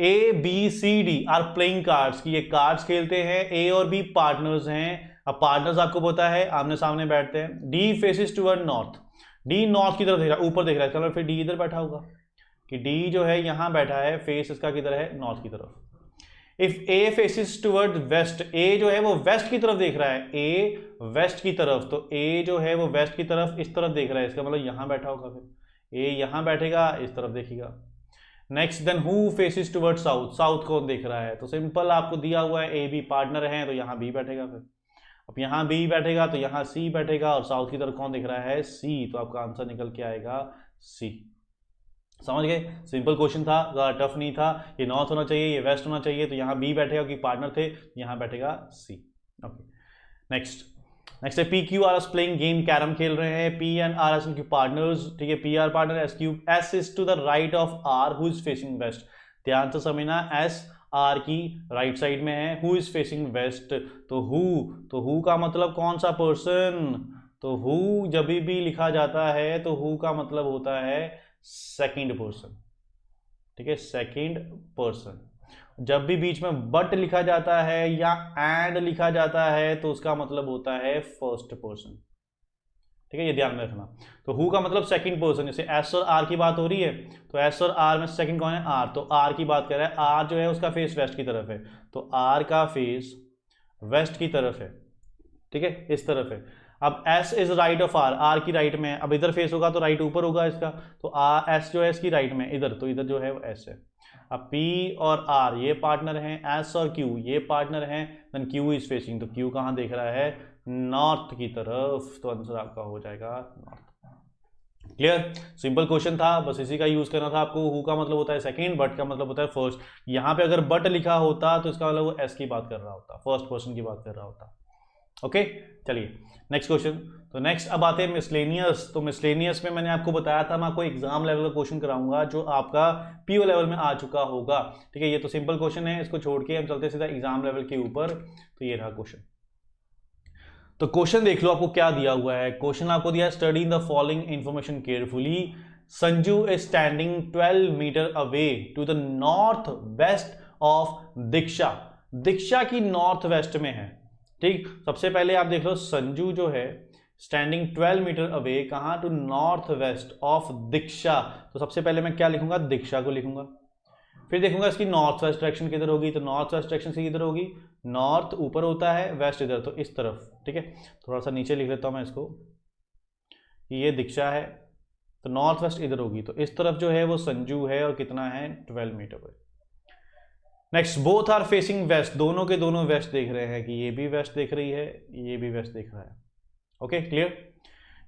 [SPEAKER 1] ABCD आर प्लेइंग कार्ड्स, की ये कार्ड्स खेलते हैं, ए और बी पार्टनर्स हैं। अब पार्टनर्स आपको पता है आमने सामने बैठते हैं। D faces toward north, D north की तरफ देख रहा है, ऊपर देख रहा है, चलो फिर डी इधर बैठा होगा कि डी जो है यहां बैठा है, फेस इसका किधर है? नॉर्थ की तरफ। If A faces toward west, A जो है वो वेस्ट की तरफ देख रहा है, ए वेस्ट की तरफ, तो ए जो है वो वेस्ट की तरफ इस तरफ देख रहा है, इसका मतलब यहां बैठा होगा। फिर ए यहां बैठेगा, इस तरफ देखेगा। Next then who faces toward south, south कौन देख रहा है? तो सिंपल आपको दिया हुआ है ए बी पार्टनर है तो यहां बी बैठेगा। फिर अब यहां बी बैठेगा तो यहां सी बैठेगा, और साउथ की तरफ कौन दिख रहा है? सी। तो आपका आंसर निकल के आएगा सी। समझ गए? सिंपल क्वेश्चन था, ज़्यादा टफ नहीं था। ये नॉर्थ होना चाहिए, ये वेस्ट होना चाहिए, तो यहाँ बी बैठेगा क्योंकि पार्टनर थे, यहाँ बैठेगा सी। ओके, नेक्स्ट है P Q R S playing game, carrom खेल रहे हैं। पी एंड आर एस इनकी पार्टनर्स, ठीक है, P R partner, S Q, S is to the right of R who is facing west. ध्यान से समझना, एस आर की राइट साइड में है। हु इज फेसिंग वेस्ट, तो हु का मतलब कौन सा पर्सन, तो हु जब भी लिखा जाता है तो हु का मतलब होता है सेकंड पर्सन, ठीक है, सेकंड पर्सन। जब भी बीच में बट लिखा जाता है या एंड लिखा जाता है तो उसका मतलब होता है फर्स्ट पर्सन, ठीक है, ये ध्यान में रखना। तो हु का मतलब सेकंड पर्सन, जैसे एस और आर की बात हो रही है तो एस और आर में सेकंड कौन है, आर, तो आर की बात कर रहा है, आर जो है उसका फेस वेस्ट की तरफ है, तो आर का फेस वेस्ट की तरफ है, ठीक है, इस तरफ है। अब S is right of R, R की राइट में, अब इधर फेस होगा तो राइट ऊपर होगा इसका, तो आर एस जो है इसकी राइट में इधर, तो इधर जो है वो एस है। अब पी और आर ये पार्टनर हैं, एस और क्यू ये पार्टनर हैं, देन क्यू इज फेसिंग, तो क्यू कहाँ देख रहा है, नॉर्थ की तरफ, तो आंसर आपका हो जाएगा नॉर्थ। क्लियर, सिंपल क्वेश्चन था, बस इसी का यूज करना था आपको। हु का मतलब होता है सेकंड, बट का मतलब होता है फर्स्ट। यहाँ पे अगर बट लिखा होता तो इसका मतलब वो एस की बात कर रहा होता, फर्स्ट पर्सन की बात कर रहा होता। ओके, चलिए नेक्स्ट क्वेश्चन। तो नेक्स्ट अब आते हैं मिसलेनियस। तो मिसलेनियस में मैंने आपको बताया था मैं आपको एग्जाम लेवल का क्वेश्चन कराऊंगा जो आपका पीओ लेवल में आ चुका होगा, ठीक है। ये तो सिंपल क्वेश्चन है, इसको छोड़ के हम चलते सीधा एग्जाम लेवल के ऊपर। तो ये रहा क्वेश्चन। तो क्वेश्चन देख लो आपको क्या दिया हुआ है। क्वेश्चन आपको दिया है, study the following information carefully. Sanju is standing 12 metre away to the north west of Diksha. Diksha की नॉर्थ वेस्ट में है, ठीक। सबसे पहले आप देख लो संजू जो है स्टैंडिंग 12 मीटर अवे, कहाँ, टू नॉर्थ वेस्ट ऑफ दीक्षा। तो सबसे पहले मैं क्या लिखूंगा, दीक्षा को लिखूंगा। फिर देखूंगा इसकी नॉर्थ वेस्ट डायरेक्शन किधर होगी, तो नॉर्थ वेस्ट डायरेक्शन से किधर होगी, नॉर्थ ऊपर होता है, वेस्ट इधर, तो इस तरफ, ठीक है। थोड़ा सा नीचे लिख लेता हूं मैं इसको, ये दीक्षा है तो नॉर्थ वेस्ट इधर होगी, तो इस तरफ जो है वो संजू है और कितना है 12 मीटर पर। Next, both are facing west, दोनों के दोनों वेस्ट देख रहे हैं कि ये भी वेस्ट देख रही है, ये भी वेस्ट देख रहा है। Okay, clear.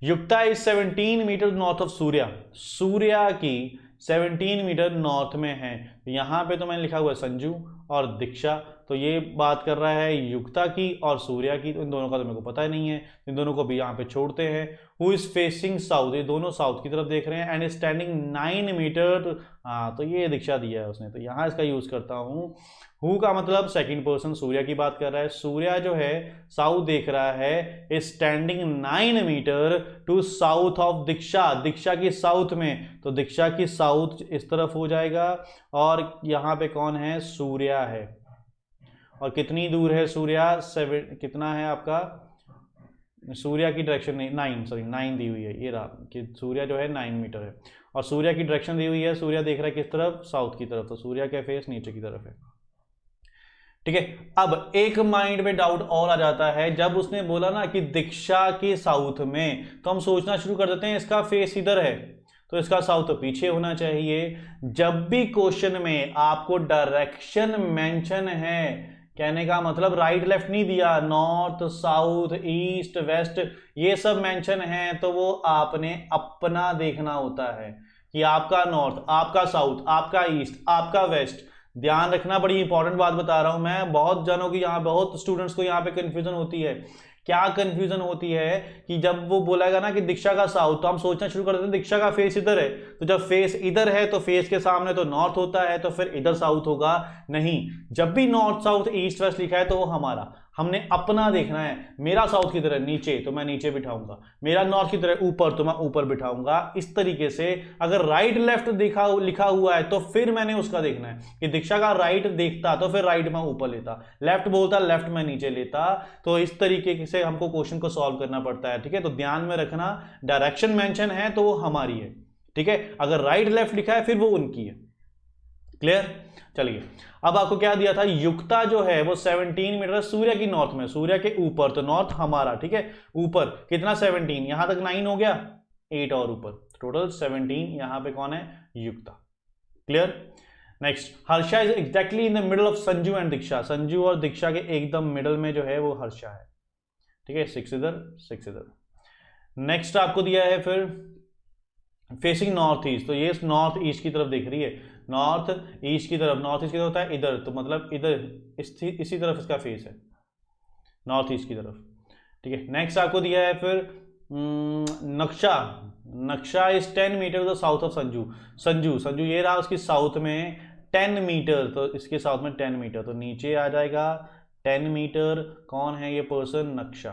[SPEAKER 1] Yukta is 17 metre north of Surya, Surya की 17 मीटर नॉर्थ में है। यहां पे तो मैंने लिखा हुआ है संजू और दीक्षा, तो ये बात कर रहा है युक्ता की और सूर्या की, तो इन दोनों का तो मेरे को पता ही नहीं है, इन दोनों को भी यहाँ पे छोड़ते हैं। हु इज फेसिंग साउथ, ये दोनों साउथ की तरफ देख रहे हैं, एंड स्टैंडिंग 9 मीटर, हाँ तो ये दीक्षा दिया है उसने, तो यहाँ इसका यूज करता हूँ। हु का मतलब सेकंड पर्सन, सूर्या की बात कर रहा है, सूर्या जो है साउथ देख रहा है, is standing 9 metre to south of Diksha, Diksha की साउथ में, तो दीक्षा की साउथ इस तरफ हो जाएगा, और यहाँ पे कौन है, सूर्या है। और कितनी दूर है सूर्या, 7, कितना है आपका, सूर्या की डायरेक्शन नहीं, 9 दी हुई है, ये रहा कि सूर्या जो है 9 मीटर है, और सूर्या की डायरेक्शन दी हुई है, सूर्या देख रहा है किस तरफ, साउथ की तरफ, तो सूर्या का फेस नीचे की तरफ है, ठीक है। अब एक माइंड में डाउट और आ जाता है, जब उसने बोला ना कि दीक्षा के साउथ में, तो हम सोचना शुरू कर देते हैं इसका फेस इधर है तो इसका साउथ तो पीछे होना चाहिए। जब भी क्वेश्चन में आपको डायरेक्शन मेंशन है, कहने का मतलब राइट लेफ्ट नहीं दिया, नॉर्थ साउथ ईस्ट वेस्ट ये सब मेंशन है, तो वो आपने अपना देखना होता है कि आपका नॉर्थ, आपका साउथ, आपका ईस्ट, आपका वेस्ट। ध्यान रखना, बड़ी इंपॉर्टेंट बात बता रहा हूं मैं, बहुत जनों की यहाँ, बहुत स्टूडेंट्स को यहाँ पे कंफ्यूजन होती है। क्या कंफ्यूजन होती है कि जब वो बोलेगा ना कि दीक्षा का साउथ, तो हम सोचना शुरू कर देते हैं दीक्षा का फेस इधर है, तो जब फेस इधर है तो फेस के सामने तो नॉर्थ होता है, तो फिर इधर साउथ होगा नहीं। जब भी नॉर्थ साउथ ईस्ट वेस्ट लिखा है तो वो हमारा, हमने अपना देखना है। मेरा साउथ की तरह नीचे तो मैं नीचे बिठाऊंगा, मेरा नॉर्थ की तरह ऊपर तो मैं ऊपर बिठाऊंगा। इस तरीके से अगर राइट लेफ्ट लिखा हुआ है तो फिर मैंने उसका देखना है कि दीक्षा का राइट देखता तो फिर राइट मैं ऊपर लेता, लेफ्ट बोलता लेफ्ट मैं नीचे लेता। तो इस तरीके से हमको क्वेश्चन को सॉल्व करना पड़ता है, ठीक है। तो ध्यान में रखना, डायरेक्शन मेंशन है तो वो हमारी है, ठीक है। अगर राइट लेफ्ट लिखा है फिर वो उनकी है। क्लियर। चलिए अब आपको क्या दिया था, युक्ता जो है वो 17 मीटर सूर्य की नॉर्थ में, सूर्य के ऊपर, तो नॉर्थ हमारा, ठीक है। ऊपर कितना 17, यहां तक 9 हो गया, 8 और ऊपर, टोटल 17। यहां पे कौन है, Yukta. Clear. Next, Harsha is exactly in the middle of Sanju and Diksha, Sanju और दीक्षा के एकदम मिडल में जो है वो हर्षा है, ठीक है। 6 इधर 6 इधर। नेक्स्ट आपको दिया है फिर फेसिंग नॉर्थ ईस्ट, तो ये नॉर्थ ईस्ट की तरफ देख रही है, नॉर्थ ईस्ट की तरफ, नॉर्थ ईस्ट की तरफ होता है इधर, तो मतलब इधर इसी तरफ इसका फेस है, नॉर्थ ईस्ट की तरफ, ठीक है। नेक्स्ट आपको दिया है फिर Naksha, Naksha is 10 metre the south of Sanju, Sanju ये रहा उसकी साउथ में 10 मीटर, तो इसके साथ में 10 मीटर, तो नीचे आ जाएगा 10 मीटर। कौन है ये पर्सन? नक्शा,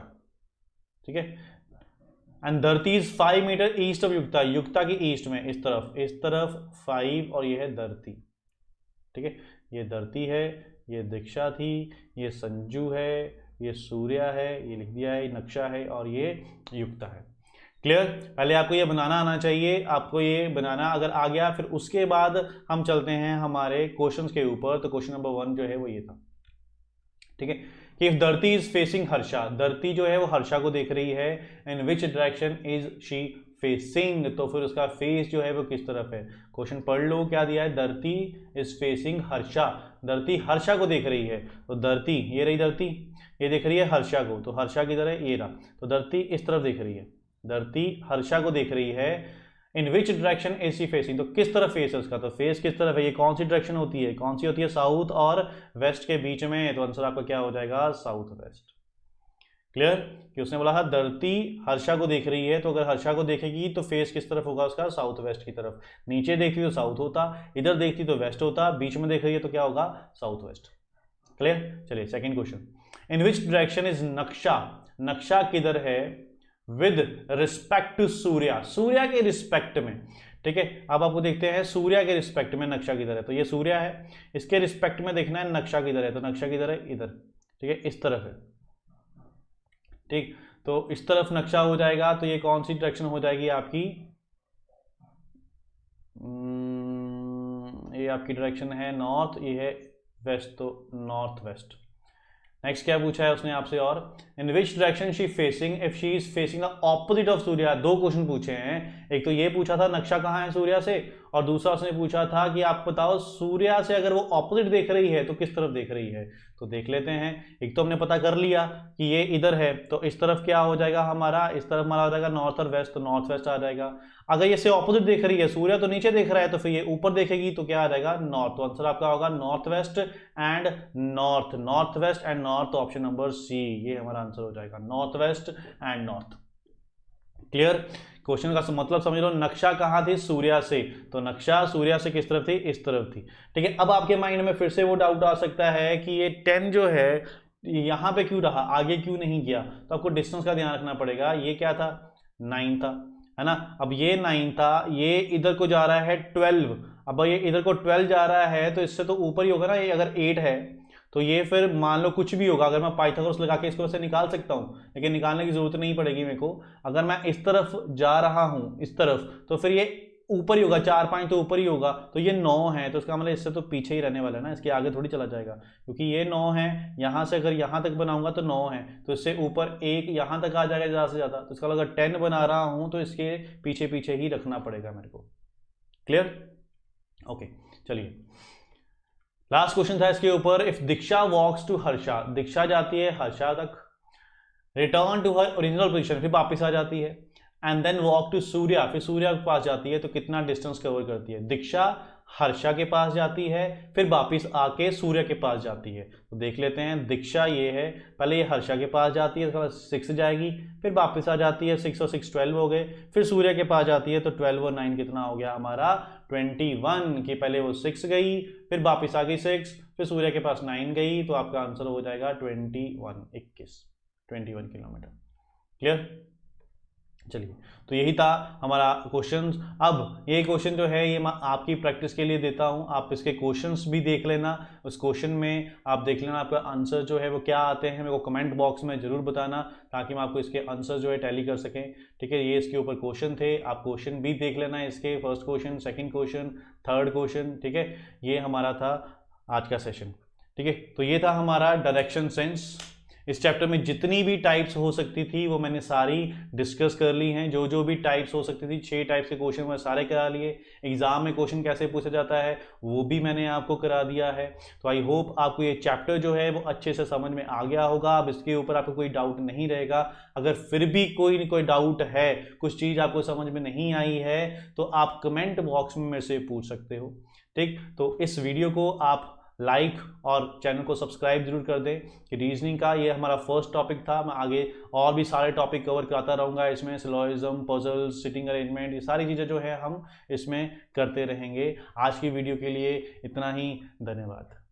[SPEAKER 1] ठीक है। एंड धरती इज 5 मीटर ईस्ट ऑफ युक्ता, युक्ता की ईस्ट में, इस तरफ 5, और ये है धरती, ठीक है। ये धरती है, ये दीक्षा थी, ये संजू है, ये सूर्या है, ये लिख दिया है, नक्शा है, और ये युक्ता है। क्लियर? पहले आपको ये बनाना आना चाहिए, आपको ये बनाना अगर आ गया, फिर उसके बाद हम चलते हैं हमारे क्वेश्चंस के ऊपर। तो क्वेश्चन नंबर 1 जो है वो ये था, ठीक है, कि इफ धरती इज फेसिंग हर्षा, धरती जो है वो हर्षा को देख रही है, in which direction is she facing, तो फिर उसका फेस जो है वो किस तरफ है। क्वेश्चन पढ़ लो, क्या दिया है? धरती इज फेसिंग हर्षा, धरती हर्षा को देख रही है, तो धरती, ये रही धरती, ये देख रही है हर्षा को, तो हर्षा किधर है? ये रहा, तो धरती इस तरफ देख रही है, धरती हर्षा को देख रही है। In which direction is she facing, तो किस तरफ फेस है उसका, तो फेस किस तरफ है, ये कौन सी डायरेक्शन होती है, कौन सी होती है? साउथ और वेस्ट के बीच में, तो आंसर आपका क्या हो जाएगा? South west. क्लियर? कि उसने बोला था धरती हर्षा को देख रही है, तो अगर हर्षा को देखेगी तो फेस किस तरफ होगा उसका? साउथ वेस्ट की तरफ। नीचे देखती तो साउथ होता, इधर देखती तो वेस्ट होता, बीच में देख रही है तो क्या होगा? South west. क्लियर? चलिए second question, in which direction is Naksha, Naksha किधर है with respect to Surya, Surya के रिस्पेक्ट में, ठीक है। अब आपको देखते हैं सूर्या के रिस्पेक्ट में नक्शा किधर है, तो ये सूर्या है, इसके रिस्पेक्ट में देखना है नक्शा किधर है, तो नक्शा किधर है? इधर, ठीक है, इस तरफ है, ठीक। तो इस तरफ नक्शा हो जाएगा, तो ये कौन सी डायरेक्शन हो जाएगी आपकी? ये आपकी डायरेक्शन है नॉर्थ, ये है वेस्ट, तो नॉर्थ वेस्ट। नेक्स्ट क्या पूछा है उसने आपसे, और in which direction she facing if she is facing the opposite of Surya. दो क्वेश्चन पूछे हैं, एक तो ये पूछा था नक्शा कहाँ है सूर्या से, और दूसरा उसने पूछा था कि आप बताओ सूर्या से अगर वो ऑपोजिट देख रही है तो किस तरफ देख रही है। तो देख लेते हैं, एक तो हमने पता कर लिया कि ये इधर है, तो इस तरफ क्या हो जाएगा हमारा? इस तरफ हमारा हो जाएगा नॉर्थ और वेस्ट, तो नॉर्थ वेस्ट आ जाएगा। अगर ये से ऑपोजिट देख रही है, सूर्य तो नीचे देख रहा है, तो फिर ये ऊपर देखेगी तो क्या आ जाएगा? नॉर्थ। तो आंसर आपका होगा north west and north, north west and north, option number C, ये हमारा आंसर हो जाएगा, north west and north. Clear? Question का मतलब समझ लो, नक्शा कहाँ थी? सूर्या से, तो नक्शा सूर्या से किस तरफ थी? इस तरफ थी, ठीक है। अब आपके माइंड में फिर से वो डाउट आ सकता है कि ये 10 जो है यहाँ पे क्यों रहा, आगे क्यों नहीं गया, तो आपको डिस्टेंस का ध्यान रखना पड़ेगा। ये क्या था? 9 था, है ना। अब ये 9 था, ये इधर को जा रहा है 12, अब ये इधर को 12 जा रहा है, तो इससे तो ऊपर ही होगा ना, ये अगर 8 है तो ये फिर मान लो कुछ भी होगा, अगर मैं पाइथागोरस लगा के इसको ऐसे निकाल सकता हूं, लेकिन निकालने की जरूरत नहीं पड़ेगी मेरे को। अगर मैं इस तरफ जा रहा हूं, इस तरफ, तो फिर ये ऊपर ही होगा, 4-5 तो ऊपर ही होगा, तो ये 9 है, तो इसका मतलब इससे तो पीछे ही रहने वाला है ना, इसके आगे थोड़ी चला जाएगा, क्योंकि ये 9 है, यहां से अगर यहां तक बनाऊंगा तो 9 है, तो इससे ऊपर 1 यहां तक आ जाएगा ज्यादा से ज्यादा, तो इसका अगर 10 बना रहा हूं तो इसके पीछे पीछे ही रखना पड़ेगा मेरे को। क्लियर? ओके, चलिए लास्ट क्वेश्चन था इसके ऊपर, if Diksha walks to Harsha, Diksha जाती है हर्षा तक, return to her original position, फिर वापस आ जाती है, and then walk to Surya, Surya सूर्या के पास जाती है, तो कितना डिस्टेंस कवर करती है? दीक्षा हर्षा के पास जाती है, फिर वापस आके सूर्य के पास जाती है, तो देख लेते हैं। दीक्षा ये है, पहले ये हर्षा के पास जाती है, उसके बाद 6 जाएगी, फिर वापस आ जाती है, 6 और 6 12 हो गए, फिर सूर्य के पास जाती है, तो 12 और 9 कितना हो गया हमारा? 21, की पहले वो 6 गई, फिर वापस आ गई 6, फिर सूर्य के पास 9 गई, तो आपका आंसर हो जाएगा 21 किलोमीटर। क्लियर? चलिए, तो यही था हमारा क्वेश्चन। अब ये क्वेश्चन जो है ये मैं आपकी प्रैक्टिस के लिए देता हूं, आप इसके क्वेश्चंस भी देख लेना, उस क्वेश्चन में आप देख लेना आपका आंसर जो है वो क्या आते हैं, मेरे को कमेंट बॉक्स में जरूर बताना, ताकि मैं आपको इसके आंसर जो है टैली कर सकें। ठीक है, ये इसके ऊपर क्वेश्चन थे, आप क्वेश्चन भी देख लेना इसके, first question, second question, third question. ठीक है, ये हमारा था आज का सेशन। ठीक है, तो ये था हमारा डायरेक्शन सेंस। इस चैप्टर में जितनी भी टाइप्स हो सकती थी वो मैंने सारी डिस्कस कर ली हैं, जो जो भी टाइप्स हो सकती थी, 6 टाइप्स के क्वेश्चन मैं सारे करा लिए। एग्जाम में क्वेश्चन कैसे पूछा जाता है वो भी मैंने आपको करा दिया है। तो आई होप आपको ये चैप्टर जो है वो अच्छे से समझ में आ गया होगा। अब इसके ऊपर आपको कोई डाउट नहीं रहेगा। अगर फिर भी कोई डाउट है, कुछ चीज़ आपको समझ में नहीं आई है, तो आप कमेंट बॉक्स में मेरे से पूछ सकते हो। ठीक, तो इस वीडियो को आप लाइक और चैनल को सब्सक्राइब जरूर कर दें। कि रीजनिंग का ये हमारा फर्स्ट टॉपिक था, मैं आगे और भी सारे टॉपिक कवर करता रहूँगा इसमें, सिलोजिज्म, पजल्स, सिटिंग अरेंजमेंट, ये सारी चीज़ें जो है हम इसमें करते रहेंगे। आज की वीडियो के लिए इतना ही, धन्यवाद।